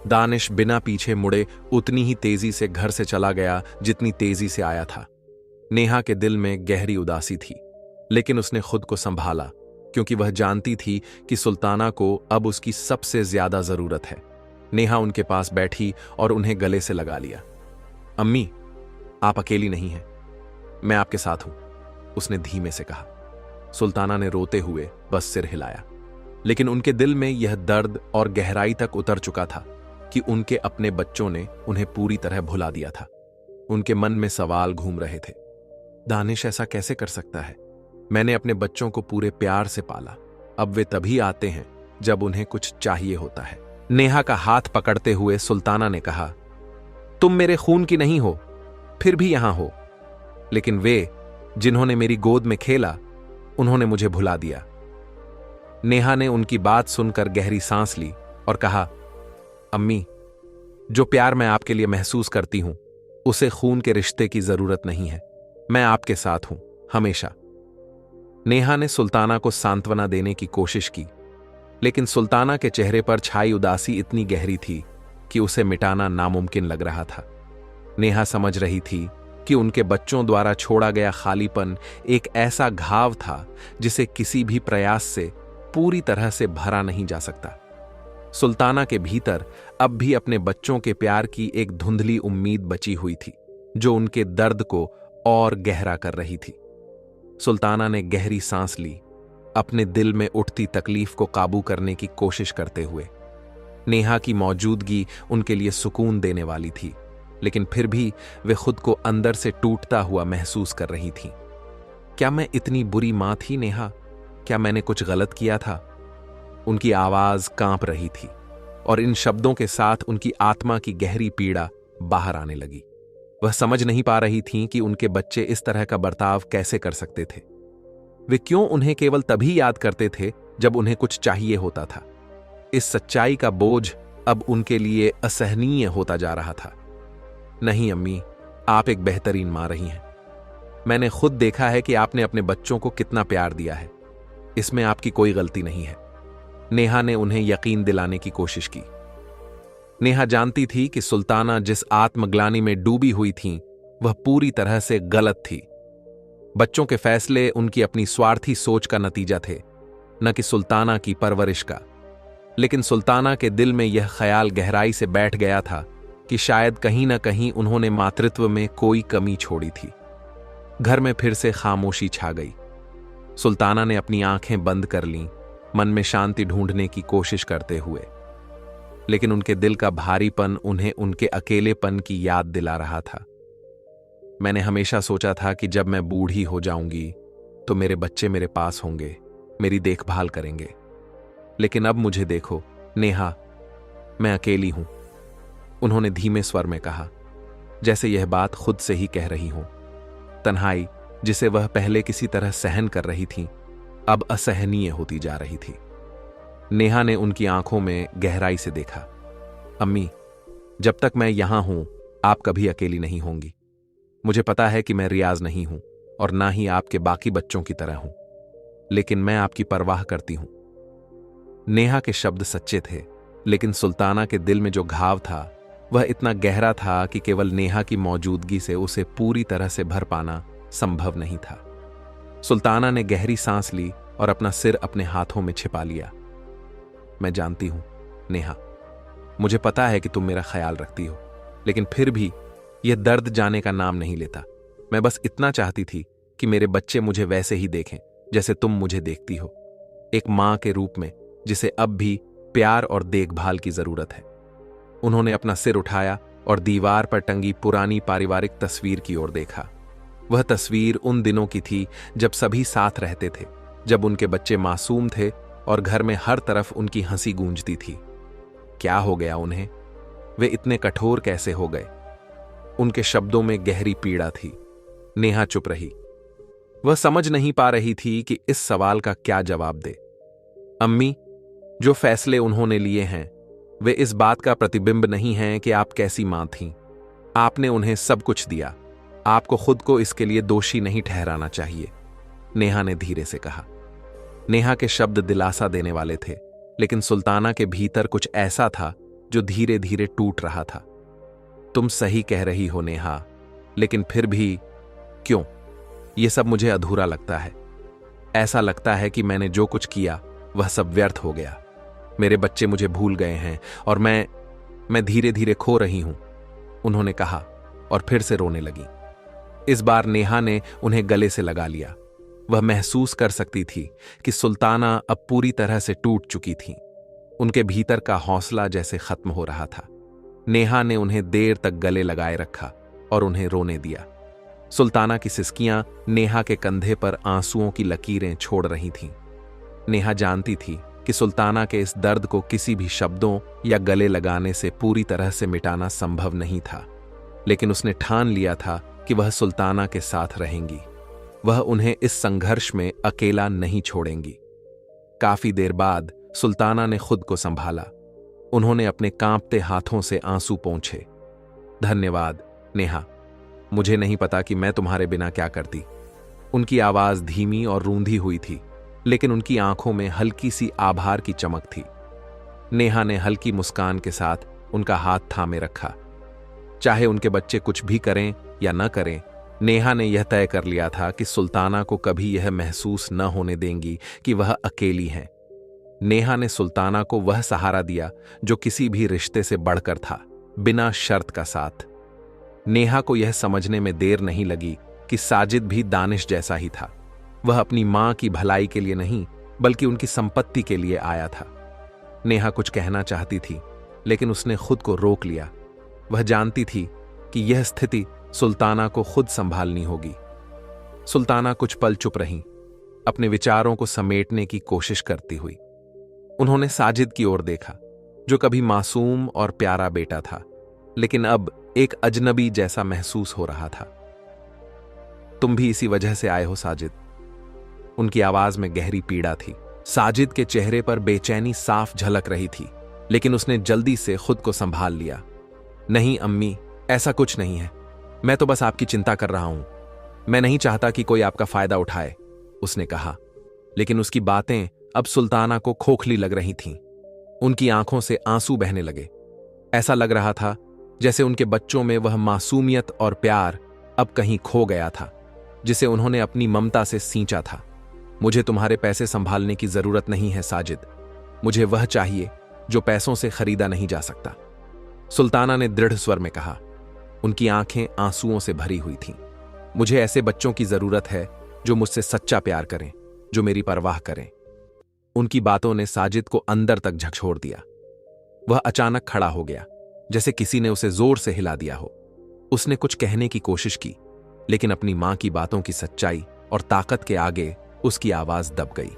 दानिश बिना पीछे मुड़े उतनी ही तेजी से घर से चला गया जितनी तेजी से आया था। नेहा के दिल में गहरी उदासी थी, लेकिन उसने खुद को संभाला, क्योंकि वह जानती थी कि सुल्ताना को अब उसकी सबसे ज्यादा जरूरत है। नेहा उनके पास बैठी और उन्हें गले से लगा लिया। अम्मी, आप अकेली नहीं हैं, मैं आपके साथ हूं, उसने धीमे से कहा। सुल्ताना ने रोते हुए बस सिर हिलाया, लेकिन उनके दिल में यह दर्द और गहराई तक उतर चुका था कि उनके अपने बच्चों ने उन्हें पूरी तरह भुला दिया था। उनके मन में सवाल घूम रहे थे। दानिश ऐसा कैसे कर सकता है? मैंने अपने बच्चों को पूरे प्यार से पाला, अब वे तभी आते हैं जब उन्हें कुछ चाहिए होता है। नेहा का हाथ पकड़ते हुए सुल्ताना ने कहा, तुम मेरे खून की नहीं हो, फिर भी यहां हो, लेकिन वे जिन्होंने मेरी गोद में खेला, उन्होंने मुझे भुला दिया। नेहा ने उनकी बात सुनकर गहरी सांस ली और कहा, अम्मी, जो प्यार मैं आपके लिए महसूस करती हूं, उसे खून के रिश्ते की जरूरत नहीं है। मैं आपके साथ हूं, हमेशा। नेहा ने सुल्ताना को सांत्वना देने की कोशिश की, लेकिन सुल्ताना के चेहरे पर छाई उदासी इतनी गहरी थी कि उसे मिटाना नामुमकिन लग रहा था। नेहा समझ रही थी कि उनके बच्चों द्वारा छोड़ा गया खालीपन एक ऐसा घाव था जिसे किसी भी प्रयास से पूरी तरह से भरा नहीं जा सकता। सुल्ताना के भीतर अब भी अपने बच्चों के प्यार की एक धुंधली उम्मीद बची हुई थी, जो उनके दर्द को और गहरा कर रही थी। सुल्ताना ने गहरी सांस ली, अपने दिल में उठती तकलीफ को काबू करने की कोशिश करते हुए। नेहा की मौजूदगी उनके लिए सुकून देने वाली थी, लेकिन फिर भी वे खुद को अंदर से टूटता हुआ महसूस कर रही थीं। क्या मैं इतनी बुरी मां थी नेहा? क्या मैंने कुछ गलत किया था? उनकी आवाज कांप रही थी और इन शब्दों के साथ उनकी आत्मा की गहरी पीड़ा बाहर आने लगी। वह समझ नहीं पा रही थीं कि उनके बच्चे इस तरह का बर्ताव कैसे कर सकते थे। वे क्यों उन्हें केवल तभी याद करते थे जब उन्हें कुछ चाहिए होता था। इस सच्चाई का बोझ अब उनके लिए असहनीय होता जा रहा था। नहीं अम्मी, आप एक बेहतरीन मां रही हैं। मैंने खुद देखा है कि आपने अपने बच्चों को कितना प्यार दिया है। इसमें आपकी कोई गलती नहीं है। नेहा ने उन्हें यकीन दिलाने की कोशिश की। नेहा जानती थी कि सुल्ताना जिस आत्मग्लानि में डूबी हुई थीं, वह पूरी तरह से गलत थी। बच्चों के फैसले उनकी अपनी स्वार्थी सोच का नतीजा थे, न कि सुल्ताना की परवरिश का। लेकिन सुल्ताना के दिल में यह ख्याल गहराई से बैठ गया था कि शायद कहीं न कहीं उन्होंने मातृत्व में कोई कमी छोड़ी थी। घर में फिर से खामोशी छा गई। सुल्ताना ने अपनी आंखें बंद कर लीं, मन में शांति ढूंढने की कोशिश करते हुए। लेकिन उनके दिल का भारीपन उन्हें उनके अकेलेपन की याद दिला रहा था। मैंने हमेशा सोचा था कि जब मैं बूढ़ी हो जाऊंगी तो मेरे बच्चे मेरे पास होंगे, मेरी देखभाल करेंगे। लेकिन अब मुझे देखो नेहा, मैं अकेली हूं। उन्होंने धीमे स्वर में कहा, जैसे यह बात खुद से ही कह रही हूं। तन्हाई, जिसे वह पहले किसी तरह सहन कर रही थी, अब असहनीय होती जा रही थी। नेहा ने उनकी आंखों में गहराई से देखा। अम्मी, जब तक मैं यहां हूं, आप कभी अकेली नहीं होंगी। मुझे पता है कि मैं रियाज नहीं हूं और ना ही आपके बाकी बच्चों की तरह हूं, लेकिन मैं आपकी परवाह करती हूं। नेहा के शब्द सच्चे थे, लेकिन सुल्ताना के दिल में जो घाव था वह इतना गहरा था कि केवल नेहा की मौजूदगी से उसे पूरी तरह से भर पाना संभव नहीं था। सुल्ताना ने गहरी सांस ली और अपना सिर अपने हाथों में छिपा लिया। मैं जानती हूं नेहा, मुझे पता है कि तुम मेरा ख्याल रखती हो, लेकिन फिर भी यह दर्द जाने का नाम नहीं लेता। मैं बस इतना चाहती थी कि मेरे बच्चे मुझे वैसे ही देखें जैसे तुम मुझे देखती हो, एक मां के रूप में जिसे अब भी प्यार और देखभाल की जरूरत है। उन्होंने अपना सिर उठाया और दीवार पर टंगी पुरानी पारिवारिक तस्वीर की ओर देखा। वह तस्वीर उन दिनों की थी जब सभी साथ रहते थे, जब उनके बच्चे मासूम थे और घर में हर तरफ उनकी हंसी गूंजती थी। क्या हो गया उन्हें? वे इतने कठोर कैसे हो गए? उनके शब्दों में गहरी पीड़ा थी। नेहा चुप रही। वह समझ नहीं पा रही थी कि इस सवाल का क्या जवाब दे। अम्मी, जो फैसले उन्होंने लिए हैं वे इस बात का प्रतिबिंब नहीं हैं कि आप कैसी मां थीं। आपने उन्हें सब कुछ दिया। आपको खुद को इसके लिए दोषी नहीं ठहराना चाहिए, नेहा ने धीरे से कहा। नेहा के शब्द दिलासा देने वाले थे, लेकिन सुल्ताना के भीतर कुछ ऐसा था जो धीरे धीरे टूट रहा था। तुम सही कह रही हो नेहा, लेकिन फिर भी क्यों? यह सब मुझे अधूरा लगता है। ऐसा लगता है कि मैंने जो कुछ किया वह सब व्यर्थ हो गया। मेरे बच्चे मुझे भूल गए हैं और मैं धीरे धीरे खो रही हूं, उन्होंने कहा और फिर से रोने लगी। इस बार नेहा ने उन्हें गले से लगा लिया। वह महसूस कर सकती थी कि सुल्ताना अब पूरी तरह से टूट चुकी थी। उनके भीतर का हौसला जैसे खत्म हो रहा था। नेहा ने उन्हें देर तक गले लगाए रखा और उन्हें रोने दिया। सुल्ताना की सिसकियां नेहा के कंधे पर आंसुओं की लकीरें छोड़ रही थीं। नेहा जानती थी कि सुल्ताना के इस दर्द को किसी भी शब्दों या गले लगाने से पूरी तरह से मिटाना संभव नहीं था, लेकिन उसने ठान लिया था कि वह सुल्ताना के साथ रहेंगी। वह उन्हें इस संघर्ष में अकेला नहीं छोड़ेंगी। काफी देर बाद सुल्ताना ने खुद को संभाला। उन्होंने अपने कांपते हाथों से आंसू पोंछे। धन्यवाद नेहा, मुझे नहीं पता कि मैं तुम्हारे बिना क्या करती। उनकी आवाज धीमी और रूंधी हुई थी, लेकिन उनकी आंखों में हल्की सी आभार की चमक थी। नेहा ने हल्की मुस्कान के साथ उनका हाथ थामे रखा। चाहे उनके बच्चे कुछ भी करें या न करें, नेहा ने यह तय कर लिया था कि सुल्ताना को कभी यह महसूस न होने देंगी कि वह अकेली हैं। नेहा ने सुल्ताना को वह सहारा दिया जो किसी भी रिश्ते से बढ़कर था, बिना शर्त का साथ। नेहा को यह समझने में देर नहीं लगी कि साजिद भी दानिश जैसा ही था। वह अपनी मां की भलाई के लिए नहीं, बल्कि उनकी संपत्ति के लिए आया था। नेहा कुछ कहना चाहती थी, लेकिन उसने खुद को रोक लिया। वह जानती थी कि यह स्थिति सुल्ताना को खुद संभालनी होगी। सुल्ताना कुछ पल चुप रहीं, अपने विचारों को समेटने की कोशिश करती हुई। उन्होंने साजिद की ओर देखा, जो कभी मासूम और प्यारा बेटा था, लेकिन अब एक अजनबी जैसा महसूस हो रहा था। तुम भी इसी वजह से आए हो साजिद? उनकी आवाज में गहरी पीड़ा थी। साजिद के चेहरे पर बेचैनी साफ झलक रही थी, लेकिन उसने जल्दी से खुद को संभाल लिया। नहीं अम्मी, ऐसा कुछ नहीं है। मैं तो बस आपकी चिंता कर रहा हूं। मैं नहीं चाहता कि कोई आपका फायदा उठाए, उसने कहा। लेकिन उसकी बातें अब सुल्ताना को खोखली लग रही थीं। उनकी आंखों से आंसू बहने लगे। ऐसा लग रहा था जैसे उनके बच्चों में वह मासूमियत और प्यार अब कहीं खो गया था, जिसे उन्होंने अपनी ममता से सींचा था। मुझे तुम्हारे पैसे संभालने की जरूरत नहीं है साजिद। मुझे वह चाहिए जो पैसों से खरीदा नहीं जा सकता, सुल्ताना ने दृढ़ स्वर में कहा। उनकी आंखें आंसुओं से भरी हुई थीं। मुझे ऐसे बच्चों की जरूरत है जो मुझसे सच्चा प्यार करें, जो मेरी परवाह करें। उनकी बातों ने साजिद को अंदर तक झकझोर दिया। वह अचानक खड़ा हो गया, जैसे किसी ने उसे जोर से हिला दिया हो। उसने कुछ कहने की कोशिश की, लेकिन अपनी मां की बातों की सच्चाई और ताकत के आगे उसकी आवाज दब गई।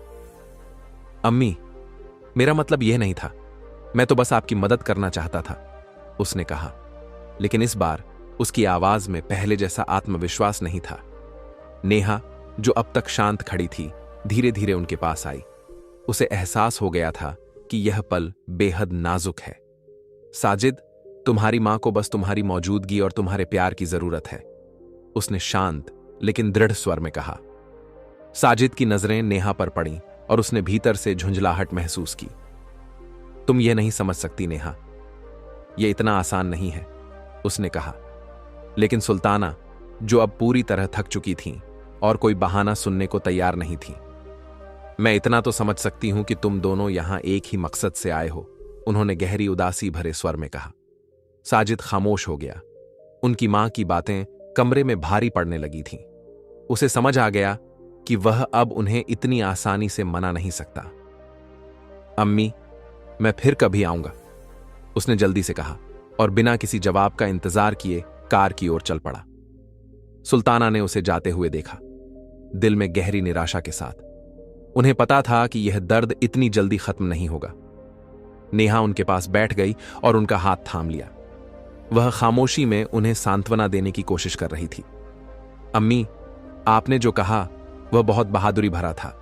अम्मी, मेरा मतलब यह नहीं था। मैं तो बस आपकी मदद करना चाहता था, उसने कहा। लेकिन इस बार उसकी आवाज में पहले जैसा आत्मविश्वास नहीं था। नेहा, जो अब तक शांत खड़ी थी, धीरे धीरे उनके पास आई। उसे एहसास हो गया था कि यह पल बेहद नाजुक है। साजिद, तुम्हारी मां को बस तुम्हारी मौजूदगी और तुम्हारे प्यार की जरूरत है, उसने शांत लेकिन दृढ़ स्वर में कहा। साजिद की नजरें नेहा पर पड़ीं और उसने भीतर से झुंझलाहट महसूस की। तुम यह नहीं समझ सकती नेहा, यह इतना आसान नहीं है, उसने कहा। लेकिन सुल्ताना, जो अब पूरी तरह थक चुकी थीं और कोई बहाना सुनने को तैयार नहीं थीं, मैं इतना तो समझ सकती हूं कि तुम दोनों यहां एक ही मकसद से आए हो, उन्होंने गहरी उदासी भरे स्वर में कहा। साजिद खामोश हो गया। उनकी मां की बातें कमरे में भारी पड़ने लगी थीं। उसे समझ आ गया कि वह अब उन्हें इतनी आसानी से मना नहीं सकता। अम्मी, मैं फिर कभी आऊंगा, उसने जल्दी से कहा और बिना किसी जवाब का इंतजार किए कार की ओर चल पड़ा। सुल्ताना ने उसे जाते हुए देखा, दिल में गहरी निराशा के साथ। उन्हें पता था कि यह दर्द इतनी जल्दी खत्म नहीं होगा। नेहा उनके पास बैठ गई और उनका हाथ थाम लिया। वह खामोशी में उन्हें सांत्वना देने की कोशिश कर रही थी। अम्मी, आपने जो कहा वह बहुत बहादुरी भरा था,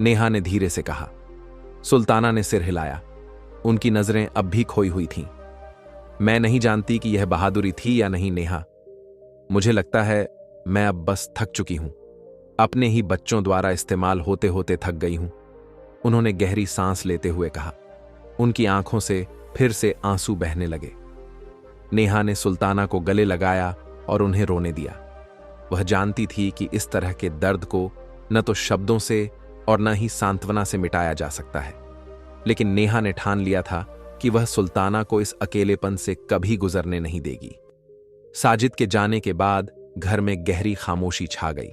नेहा ने धीरे से कहा। सुल्ताना ने सिर हिलाया। उनकी नजरें अब भी खोई हुई थीं। मैं नहीं जानती कि यह बहादुरी थी या नहीं नेहा। मुझे लगता है मैं अब बस थक चुकी हूं। अपने ही बच्चों द्वारा इस्तेमाल होते होते थक गई हूं, उन्होंने गहरी सांस लेते हुए कहा। उनकी आंखों से फिर से आंसू बहने लगे। नेहा ने सुल्ताना को गले लगाया और उन्हें रोने दिया। वह जानती थी कि इस तरह के दर्द को न तो शब्दों से और न ही सांत्वना से मिटाया जा सकता है, लेकिन नेहा ने ठान लिया था कि वह सुल्ताना को इस अकेलेपन से कभी गुजरने नहीं देगी। साजिद के जाने के बाद घर में गहरी खामोशी छा गई।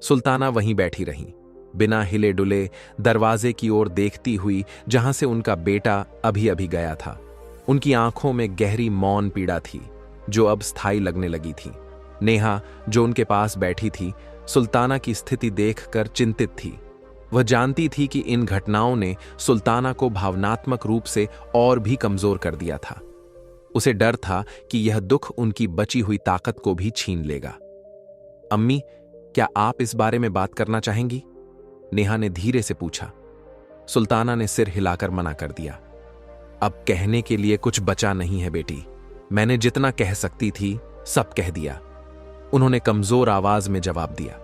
सुल्ताना वहीं बैठी रहीं, बिना हिले डुले, दरवाजे की ओर देखती हुई जहां से उनका बेटा अभी अभी गया था। उनकी आंखों में गहरी मौन पीड़ा थी, जो अब स्थायी लगने लगी थी। नेहा, जो उनके पास बैठी थी, सुल्ताना की स्थिति देखकर चिंतित थी। वह जानती थी कि इन घटनाओं ने सुल्ताना को भावनात्मक रूप से और भी कमजोर कर दिया था। उसे डर था कि यह दुख उनकी बची हुई ताकत को भी छीन लेगा। अम्मी, क्या आप इस बारे में बात करना चाहेंगी? नेहा ने धीरे से पूछा। सुल्ताना ने सिर हिलाकर मना कर दिया। अब कहने के लिए कुछ बचा नहीं है बेटी। मैंने जितना कह सकती थी सब कह दिया, उन्होंने कमजोर आवाज में जवाब दिया।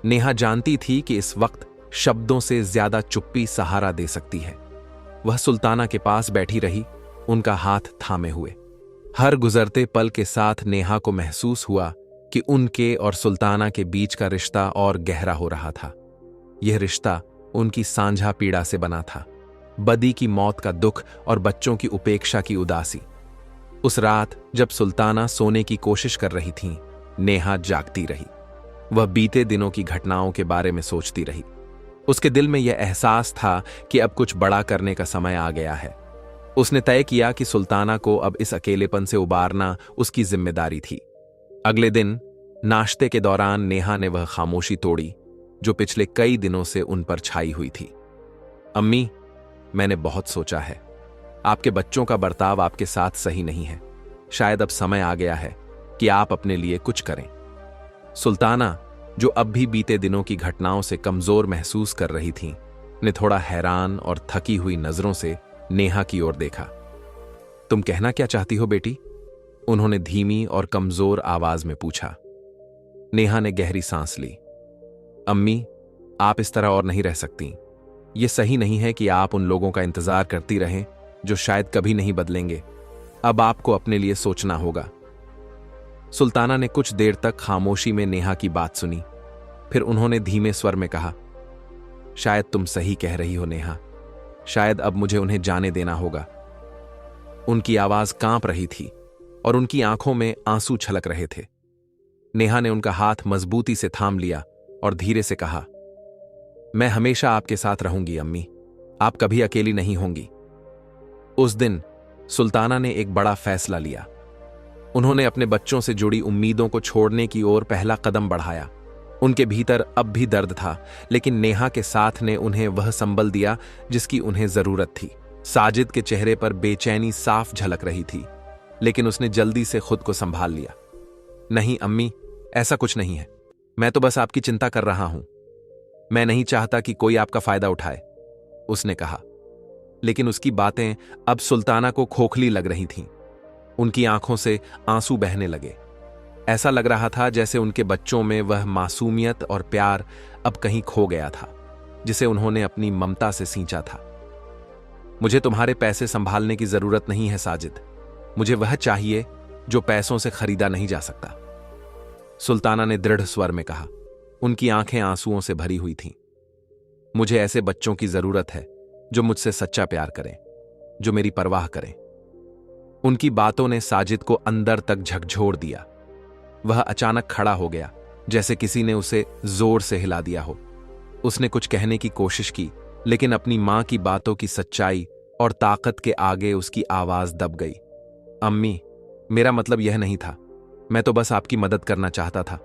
नेहा जानती थी कि इस वक्त शब्दों से ज्यादा चुप्पी सहारा दे सकती है। वह सुल्ताना के पास बैठी रही, उनका हाथ थामे हुए। हर गुजरते पल के साथ नेहा को महसूस हुआ कि उनके और सुल्ताना के बीच का रिश्ता और गहरा हो रहा था। यह रिश्ता उनकी साझा पीड़ा से बना था, बदी की मौत का दुख और बच्चों की उपेक्षा की उदासी। उस रात जब सुल्ताना सोने की कोशिश कर रही थीं, नेहा जागती रही। वह बीते दिनों की घटनाओं के बारे में सोचती रही। उसके दिल में यह एहसास था कि अब कुछ बड़ा करने का समय आ गया है। उसने तय किया कि सुल्ताना को अब इस अकेलेपन से उबारना उसकी जिम्मेदारी थी। अगले दिन नाश्ते के दौरान नेहा ने वह खामोशी तोड़ी जो पिछले कई दिनों से उन पर छाई हुई थी। अम्मी, मैंने बहुत सोचा है। आपके बच्चों का बर्ताव आपके साथ सही नहीं है। शायद अब समय आ गया है कि आप अपने लिए कुछ करें। सुल्ताना, जो अब भी बीते दिनों की घटनाओं से कमजोर महसूस कर रही थीं, ने थोड़ा हैरान और थकी हुई नजरों से नेहा की ओर देखा। तुम कहना क्या चाहती हो बेटी? उन्होंने धीमी और कमजोर आवाज में पूछा। नेहा ने गहरी सांस ली। अम्मी, आप इस तरह और नहीं रह सकती। यह सही नहीं है कि आप उन लोगों का इंतजार करती रहें जो शायद कभी नहीं बदलेंगे। अब आपको अपने लिए सोचना होगा। सुल्ताना ने कुछ देर तक खामोशी में नेहा की बात सुनी। फिर उन्होंने धीमे स्वर में कहा, शायद तुम सही कह रही हो नेहा। शायद अब मुझे उन्हें जाने देना होगा। उनकी आवाज कांप रही थी और उनकी आंखों में आंसू छलक रहे थे। नेहा ने उनका हाथ मजबूती से थाम लिया और धीरे से कहा, मैं हमेशा आपके साथ रहूंगी अम्मी। आप कभी अकेली नहीं होंगी। उस दिन सुल्ताना ने एक बड़ा फैसला लिया। उन्होंने अपने बच्चों से जुड़ी उम्मीदों को छोड़ने की ओर पहला कदम बढ़ाया। उनके भीतर अब भी दर्द था, लेकिन नेहा के साथ ने उन्हें वह संबल दिया जिसकी उन्हें जरूरत थी। साजिद के चेहरे पर बेचैनी साफ झलक रही थी, लेकिन उसने जल्दी से खुद को संभाल लिया। नहीं अम्मी, ऐसा कुछ नहीं है। मैं तो बस आपकी चिंता कर रहा हूं। मैं नहीं चाहता कि कोई आपका फायदा उठाए, उसने कहा। लेकिन उसकी बातें अब सुल्ताना को खोखली लग रही थीं। उनकी आंखों से आंसू बहने लगे। ऐसा लग रहा था जैसे उनके बच्चों में वह मासूमियत और प्यार अब कहीं खो गया था, जिसे उन्होंने अपनी ममता से सींचा था। मुझे तुम्हारे पैसे संभालने की जरूरत नहीं है साजिद। मुझे वह चाहिए जो पैसों से खरीदा नहीं जा सकता, सुल्ताना ने दृढ़ स्वर में कहा। उनकी आंखें आंसुओं से भरी हुई थीं। मुझे ऐसे बच्चों की जरूरत है जो मुझसे सच्चा प्यार करें, जो मेरी परवाह करें। उनकी बातों ने साजिद को अंदर तक झकझोर दिया। वह अचानक खड़ा हो गया, जैसे किसी ने उसे जोर से हिला दिया हो। उसने कुछ कहने की कोशिश की, लेकिन अपनी मां की बातों की सच्चाई और ताकत के आगे उसकी आवाज दब गई। अम्मी, मेरा मतलब यह नहीं था। मैं तो बस आपकी मदद करना चाहता था,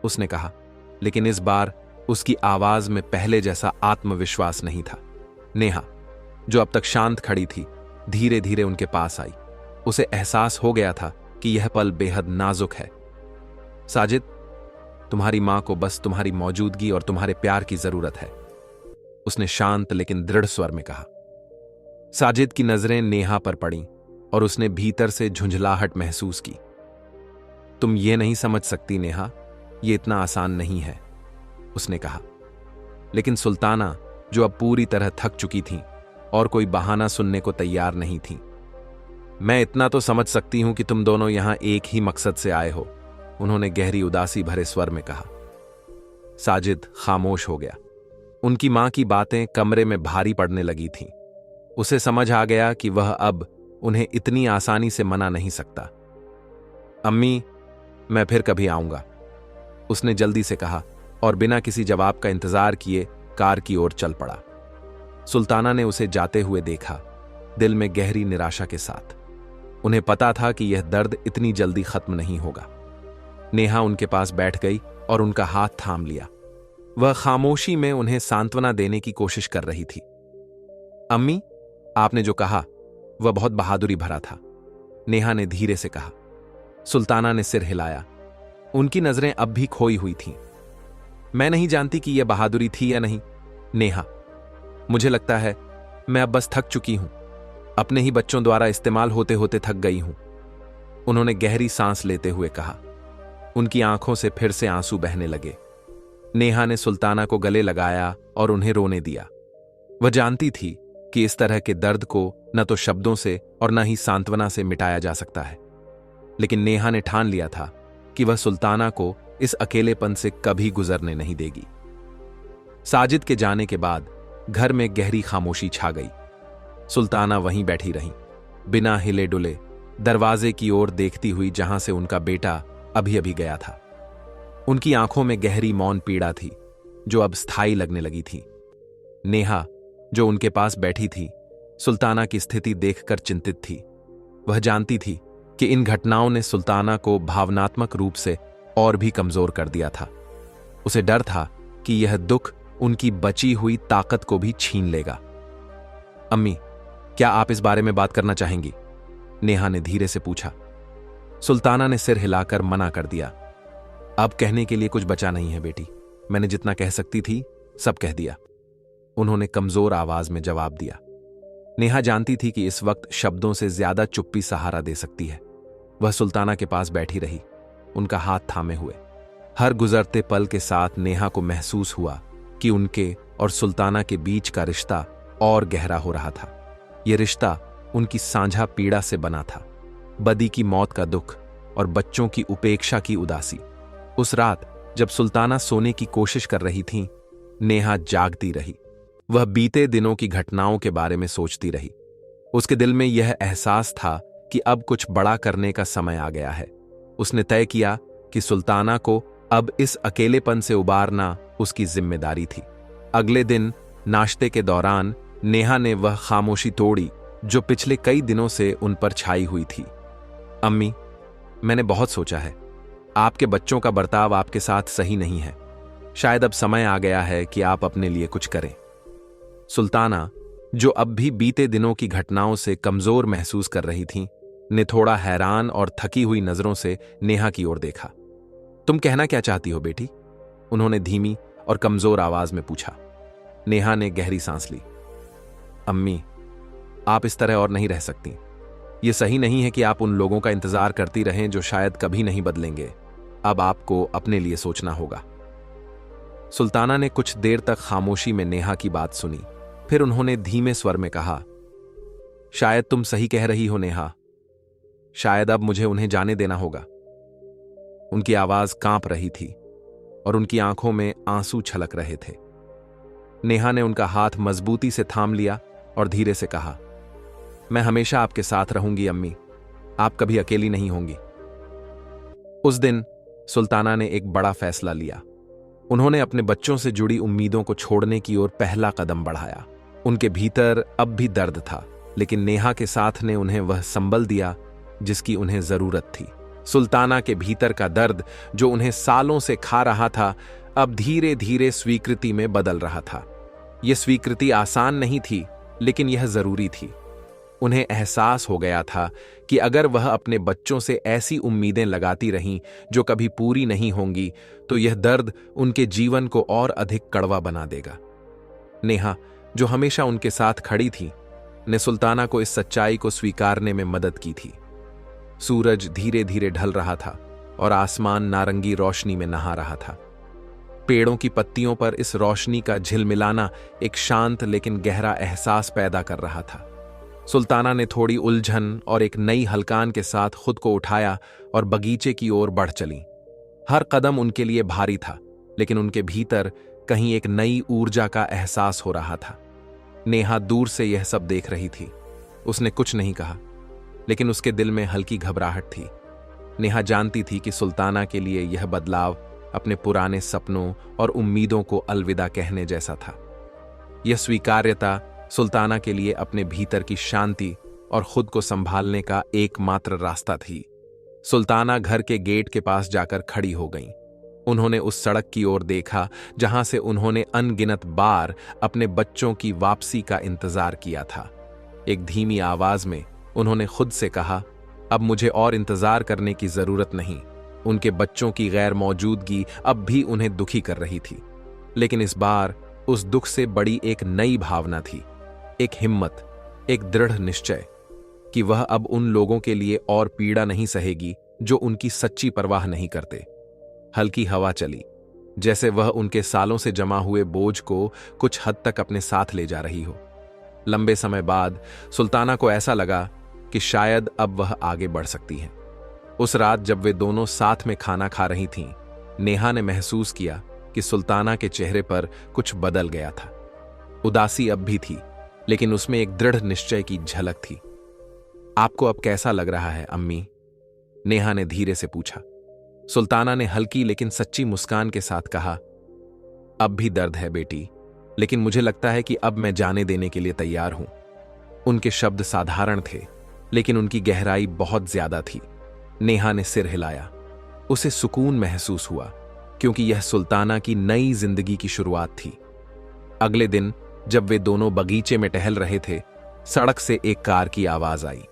उसने कहा। लेकिन इस बार उसकी आवाज में पहले जैसा आत्मविश्वास नहीं था। नेहा, जो अब तक शांत खड़ी थी, धीरे धीरे उनके पास आई। उसे एहसास हो गया था कि यह पल बेहद नाजुक है। साजिद, तुम्हारी मां को बस तुम्हारी मौजूदगी और तुम्हारे प्यार की जरूरत है, उसने शांत लेकिन दृढ़ स्वर में कहा। साजिद की नजरें नेहा पर पड़ीं और उसने भीतर से झुंझलाहट महसूस की। तुम ये नहीं समझ सकती नेहा, ये इतना आसान नहीं है, उसने कहा। लेकिन सुल्ताना, जो अब पूरी तरह थक चुकी थी और कोई बहाना सुनने को तैयार नहीं थी, मैं इतना तो समझ सकती हूं कि तुम दोनों यहां एक ही मकसद से आए हो, उन्होंने गहरी उदासी भरे स्वर में कहा। साजिद खामोश हो गया। उनकी मां की बातें कमरे में भारी पड़ने लगी थीं। उसे समझ आ गया कि वह अब उन्हें इतनी आसानी से मना नहीं सकता। अम्मी, मैं फिर कभी आऊंगा, उसने जल्दी से कहा और बिना किसी जवाब का इंतजार किए कार की ओर चल पड़ा। सुल्ताना ने उसे जाते हुए देखा, दिल में गहरी निराशा के साथ। उन्हें पता था कि यह दर्द इतनी जल्दी खत्म नहीं होगा। नेहा उनके पास बैठ गई और उनका हाथ थाम लिया। वह खामोशी में उन्हें सांत्वना देने की कोशिश कर रही थी। अम्मी, आपने जो कहा वह बहुत बहादुरी भरा था, नेहा ने धीरे से कहा। सुल्ताना ने सिर हिलाया। उनकी नजरें अब भी खोई हुई थीं। मैं नहीं जानती कि यह बहादुरी थी या नहीं, नेहा। मुझे लगता है मैं अब बस थक चुकी हूं। अपने ही बच्चों द्वारा इस्तेमाल होते होते थक गई हूं, उन्होंने गहरी सांस लेते हुए कहा। उनकी आंखों से फिर से आंसू बहने लगे। नेहा ने सुल्ताना को गले लगाया और उन्हें रोने दिया। वह जानती थी कि इस तरह के दर्द को न तो शब्दों से और न ही सांत्वना से मिटाया जा सकता है, लेकिन नेहा ने ठान लिया था कि वह सुल्ताना को इस अकेलेपन से कभी गुजरने नहीं देगी। साजिद के जाने के बाद घर में गहरी खामोशी छा गई। सुल्ताना वहीं बैठी रही, बिना हिले डुले, दरवाजे की ओर देखती हुई जहां से उनका बेटा अभी अभी गया था। उनकी आंखों में गहरी मौन पीड़ा थी, जो अब स्थायी लगने लगी थी। नेहा, जो उनके पास बैठी थी, सुल्ताना की स्थिति देखकर चिंतित थी। वह जानती थी कि इन घटनाओं ने सुल्ताना को भावनात्मक रूप से और भी कमजोर कर दिया था। उसे डर था कि यह दुख उनकी बची हुई ताकत को भी छीन लेगा। अम्मी, क्या आप इस बारे में बात करना चाहेंगी? नेहा ने धीरे से पूछा। सुल्ताना ने सिर हिलाकर मना कर दिया। अब कहने के लिए कुछ बचा नहीं है बेटी। मैंने जितना कह सकती थी सब कह दिया। उन्होंने कमजोर आवाज में जवाब दिया। नेहा जानती थी कि इस वक्त शब्दों से ज्यादा चुप्पी सहारा दे सकती है। वह सुल्ताना के पास बैठी रही, उनका हाथ थामे हुए। हर गुजरते पल के साथ नेहा को महसूस हुआ कि उनके और सुल्ताना के बीच का रिश्ता और गहरा हो रहा था। यह रिश्ता उनकी साझा पीड़ा से बना था, बदी की मौत का दुख और बच्चों की उपेक्षा की उदासी। उस रात जब सुल्ताना सोने की कोशिश कर रही थी, नेहा जागती रही। वह बीते दिनों की घटनाओं के बारे में सोचती रही। उसके दिल में यह एहसास था कि अब कुछ बड़ा करने का समय आ गया है। उसने तय किया कि सुल्ताना को अब इस अकेलेपन से उबारना उसकी जिम्मेदारी थी। अगले दिन नाश्ते के दौरान नेहा ने वह खामोशी तोड़ी जो पिछले कई दिनों से उन पर छाई हुई थी। अम्मी, मैंने बहुत सोचा है। आपके बच्चों का बर्ताव आपके साथ सही नहीं है। शायद अब समय आ गया है कि आप अपने लिए कुछ करें। सुल्ताना, जो अब भी बीते दिनों की घटनाओं से कमजोर महसूस कर रही थीं, ने थोड़ा हैरान और थकी हुई नजरों से नेहा की ओर देखा। तुम कहना क्या चाहती हो बेटी? उन्होंने धीमी और कमजोर आवाज में पूछा। नेहा ने गहरी सांस ली। अम्मी, आप इस तरह और नहीं रह सकती। यह सही नहीं है कि आप उन लोगों का इंतजार करती रहें जो शायद कभी नहीं बदलेंगे। अब आपको अपने लिए सोचना होगा। सुल्ताना ने कुछ देर तक खामोशी में नेहा की बात सुनी, फिर उन्होंने धीमे स्वर में कहा, शायद तुम सही कह रही हो नेहा। शायद अब मुझे उन्हें जाने देना होगा। उनकी आवाज कांप रही थी और उनकी आंखों में आंसू छलक रहे थे। नेहा ने उनका हाथ मजबूती से थाम लिया और धीरे से कहा, मैं हमेशा आपके साथ रहूंगी अम्मी। आप कभी अकेली नहीं होंगी। उस दिन सुल्ताना ने एक बड़ा फैसला लिया। उन्होंने अपने बच्चों से जुड़ी उम्मीदों को छोड़ने की ओर पहला कदम बढ़ाया। उनके भीतर अब भी दर्द था, लेकिन नेहा के साथ ने उन्हें वह संबल दिया जिसकी उन्हें जरूरत थी। सुल्ताना के भीतर का दर्द जो उन्हें सालों से खा रहा था, अब धीरे धीरे स्वीकृति में बदल रहा था। यह स्वीकृति आसान नहीं थी, लेकिन यह जरूरी थी। उन्हें एहसास हो गया था कि अगर वह अपने बच्चों से ऐसी उम्मीदें लगाती रहीं जो कभी पूरी नहीं होंगी, तो यह दर्द उनके जीवन को और अधिक कड़वा बना देगा। नेहा, जो हमेशा उनके साथ खड़ी थी, ने सुल्ताना को इस सच्चाई को स्वीकारने में मदद की थी। सूरज धीरे धीरे ढल रहा था और आसमान नारंगी रोशनी में नहा रहा था। पेड़ों की पत्तियों पर इस रोशनी का झिलमिलाना एक शांत लेकिन गहरा एहसास पैदा कर रहा था। सुल्ताना ने थोड़ी उलझन और एक नई हलकान के साथ खुद को उठाया और बगीचे की ओर बढ़ चली। हर कदम उनके लिए भारी था, लेकिन उनके भीतर कहीं एक नई ऊर्जा का एहसास हो रहा था। नेहा दूर से यह सब देख रही थी। उसने कुछ नहीं कहा, लेकिन उसके दिल में हल्की घबराहट थी। नेहा जानती थी कि सुल्ताना के लिए यह बदलाव अपने पुराने सपनों और उम्मीदों को अलविदा कहने जैसा था। यह स्वीकार्यता सुल्ताना के लिए अपने भीतर की शांति और खुद को संभालने का एकमात्र रास्ता थी। सुल्ताना घर के गेट के पास जाकर खड़ी हो गईं। उन्होंने उस सड़क की ओर देखा जहां से उन्होंने अनगिनत बार अपने बच्चों की वापसी का इंतजार किया था। एक धीमी आवाज में उन्होंने खुद से कहा, अब मुझे और इंतजार करने की जरूरत नहीं। उनके बच्चों की गैर मौजूदगी अब भी उन्हें दुखी कर रही थी, लेकिन इस बार उस दुख से बड़ी एक नई भावना थी, एक हिम्मत, एक दृढ़ निश्चय कि वह अब उन लोगों के लिए और पीड़ा नहीं सहेगी जो उनकी सच्ची परवाह नहीं करते। हल्की हवा चली, जैसे वह उनके सालों से जमा हुए बोझ को कुछ हद तक अपने साथ ले जा रही हो। लंबे समय बाद सुल्ताना को ऐसा लगा कि शायद अब वह आगे बढ़ सकती हैं। उस रात जब वे दोनों साथ में खाना खा रही थीं, नेहा ने महसूस किया कि सुल्ताना के चेहरे पर कुछ बदल गया था। उदासी अब भी थी, लेकिन उसमें एक दृढ़ निश्चय की झलक थी। आपको अब कैसा लग रहा है अम्मी? नेहा ने धीरे से पूछा। सुल्ताना ने हल्की लेकिन सच्ची मुस्कान के साथ कहा, अब भी दर्द है बेटी, लेकिन मुझे लगता है कि अब मैं जाने देने के लिए तैयार हूं। उनके शब्द साधारण थे, लेकिन उनकी गहराई बहुत ज्यादा थी। नेहा ने सिर हिलाया। उसे सुकून महसूस हुआ, क्योंकि यह सुल्ताना की नई जिंदगी की शुरुआत थी। अगले दिन जब वे दोनों बगीचे में टहल रहे थे, सड़क से एक कार की आवाज आई।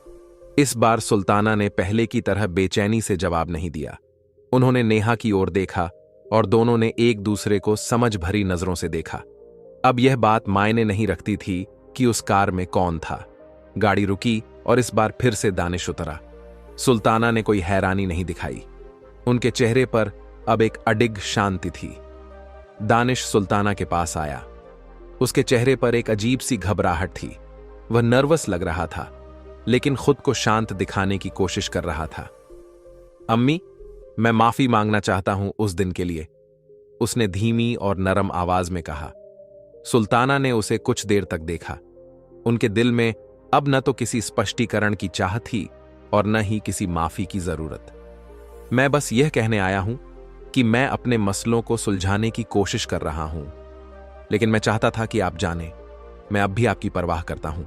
इस बार सुल्ताना ने पहले की तरह बेचैनी से जवाब नहीं दिया। उन्होंने नेहा की ओर देखा और दोनों ने एक दूसरे को समझ भरी नजरों से देखा। अब यह बात मायने नहीं रखती थी कि उस कार में कौन था। गाड़ी रुकी और इस बार फिर से दानिश उतरा। सुल्ताना ने कोई हैरानी नहीं दिखाई। उनके चेहरे पर अब एक अडिग शांति थी। दानिश सुल्ताना के पास आया। उसके चेहरे पर एक अजीब सी घबराहट थी। वह नर्वस लग रहा था, लेकिन खुद को शांत दिखाने की कोशिश कर रहा था। अम्मी, मैं माफी मांगना चाहता हूं उस दिन के लिए, उसने धीमी और नरम आवाज में कहा। सुल्ताना ने उसे कुछ देर तक देखा। उनके दिल में अब न तो किसी स्पष्टीकरण की चाह थी और न ही किसी माफी की जरूरत। मैं बस यह कहने आया हूं कि मैं अपने मसलों को सुलझाने की कोशिश कर रहा हूं, लेकिन मैं चाहता था कि आप जानें, मैं अब भी आपकी परवाह करता हूं,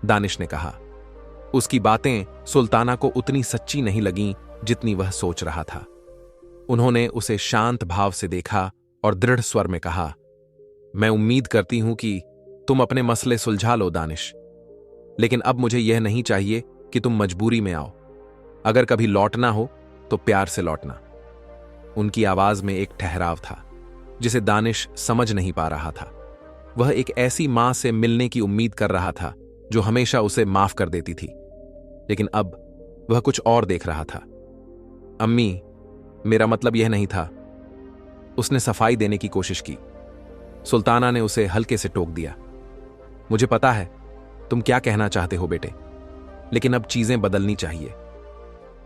दानिश ने कहा। उसकी बातें सुल्ताना को उतनी सच्ची नहीं लगीं जितनी वह सोच रहा था। उन्होंने उसे शांत भाव से देखा और दृढ़ स्वर में कहा, मैं उम्मीद करती हूं कि तुम अपने मसले सुलझा लो दानिश, लेकिन अब मुझे यह नहीं चाहिए कि तुम मजबूरी में आओ। अगर कभी लौटना हो तो प्यार से लौटना। उनकी आवाज में एक ठहराव था जिसे दानिश समझ नहीं पा रहा था। वह एक ऐसी मां से मिलने की उम्मीद कर रहा था जो हमेशा उसे माफ कर देती थी, लेकिन अब वह कुछ और देख रहा था। अम्मी, मेरा मतलब यह नहीं था, उसने सफाई देने की कोशिश की। सुल्ताना ने उसे हल्के से टोक दिया। मुझे पता है तुम क्या कहना चाहते हो बेटे, लेकिन अब चीजें बदलनी चाहिए।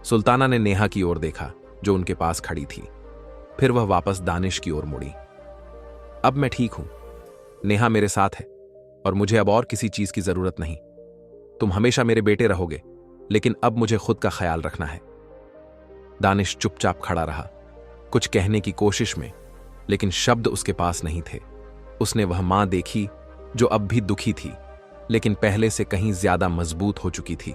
सुल्ताना ने नेहा की ओर देखा जो उनके पास खड़ी थी। फिर वह वापस दानिश की ओर मुड़ी। अब मैं ठीक हूं, नेहा मेरे साथ है और मुझे अब और किसी चीज की जरूरत नहीं। तुम हमेशा मेरे बेटे रहोगे, लेकिन अब मुझे खुद का ख्याल रखना है। दानिश चुपचाप खड़ा रहा, कुछ कहने की कोशिश में, लेकिन शब्द उसके पास नहीं थे। उसने वह मां देखी जो अब भी दुखी थी, लेकिन पहले से कहीं ज्यादा मजबूत हो चुकी थी।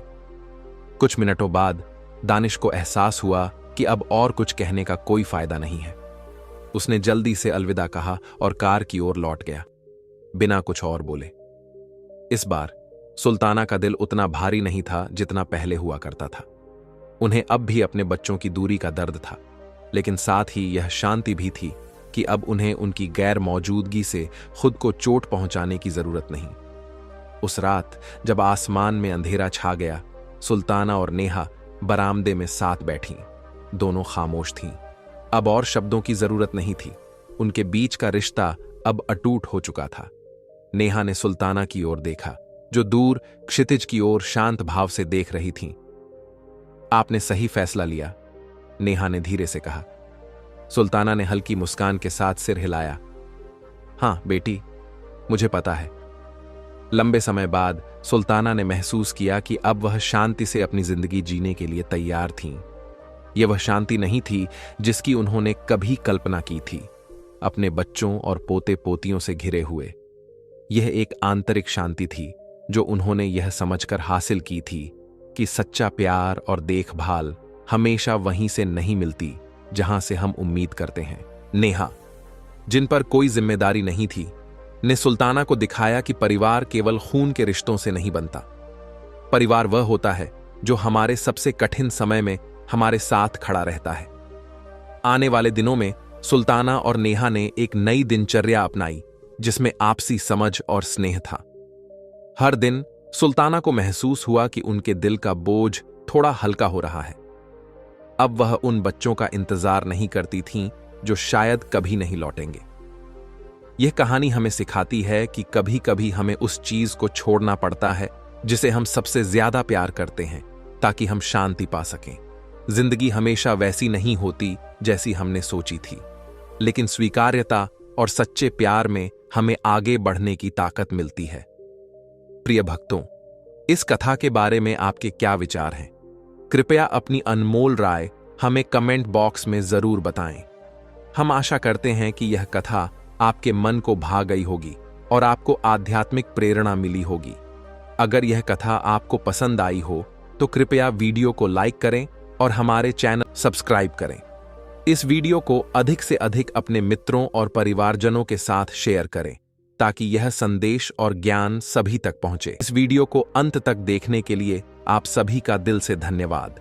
कुछ मिनटों बाद दानिश को एहसास हुआ कि अब और कुछ कहने का कोई फायदा नहीं है। उसने जल्दी से अलविदा कहा और कार की ओर लौट गया, बिना कुछ और बोले। इस बार सुल्ताना का दिल उतना भारी नहीं था जितना पहले हुआ करता था। उन्हें अब भी अपने बच्चों की दूरी का दर्द था, लेकिन साथ ही यह शांति भी थी कि अब उन्हें उनकी गैर मौजूदगी से खुद को चोट पहुंचाने की जरूरत नहीं। उस रात जब आसमान में अंधेरा छा गया, सुल्ताना और नेहा बरामदे में साथ बैठीं। दोनों खामोश थीं। अब और शब्दों की जरूरत नहीं थी। उनके बीच का रिश्ता अब अटूट हो चुका था। नेहा ने सुल्ताना की ओर देखा, जो दूर क्षितिज की ओर शांत भाव से देख रही थीं। आपने सही फैसला लिया, नेहा ने धीरे से कहा। सुल्ताना ने हल्की मुस्कान के साथ सिर हिलाया। हां बेटी, मुझे पता है। लंबे समय बाद सुल्ताना ने महसूस किया कि अब वह शांति से अपनी जिंदगी जीने के लिए तैयार थीं। यह वह शांति नहीं थी जिसकी उन्होंने कभी कल्पना की थी, अपने बच्चों और पोते पोतियों से घिरे हुए। यह एक आंतरिक शांति थी जो उन्होंने यह समझकर हासिल की थी कि सच्चा प्यार और देखभाल हमेशा वहीं से नहीं मिलती जहां से हम उम्मीद करते हैं। नेहा, जिन पर कोई जिम्मेदारी नहीं थी, ने सुल्ताना को दिखाया कि परिवार केवल खून के रिश्तों से नहीं बनता। परिवार वह होता है जो हमारे सबसे कठिन समय में हमारे साथ खड़ा रहता है। आने वाले दिनों में सुल्ताना और नेहा ने एक नई दिनचर्या अपनाई जिसमें आपसी समझ और स्नेह था। हर दिन सुल्ताना को महसूस हुआ कि उनके दिल का बोझ थोड़ा हल्का हो रहा है। अब वह उन बच्चों का इंतजार नहीं करती थीं जो शायद कभी नहीं लौटेंगे। यह कहानी हमें सिखाती है कि कभी कभी हमें उस चीज को छोड़ना पड़ता है जिसे हम सबसे ज्यादा प्यार करते हैं, ताकि हम शांति पा सकें। जिंदगी हमेशा वैसी नहीं होती जैसी हमने सोची थी, लेकिन स्वीकार्यता और सच्चे प्यार में हमें आगे बढ़ने की ताकत मिलती है। प्रिय भक्तों, इस कथा के बारे में आपके क्या विचार हैं? कृपया अपनी अनमोल राय हमें कमेंट बॉक्स में जरूर बताएं। हम आशा करते हैं कि यह कथा आपके मन को भा गई होगी और आपको आध्यात्मिक प्रेरणा मिली होगी। अगर यह कथा आपको पसंद आई हो तो कृपया वीडियो को लाइक करें और हमारे चैनल सब्सक्राइब करें। इस वीडियो को अधिक से अधिक अपने मित्रों और परिवारजनों के साथ शेयर करें ताकि यह संदेश और ज्ञान सभी तक पहुंचे। इस वीडियो को अंत तक देखने के लिए आप सभी का दिल से धन्यवाद।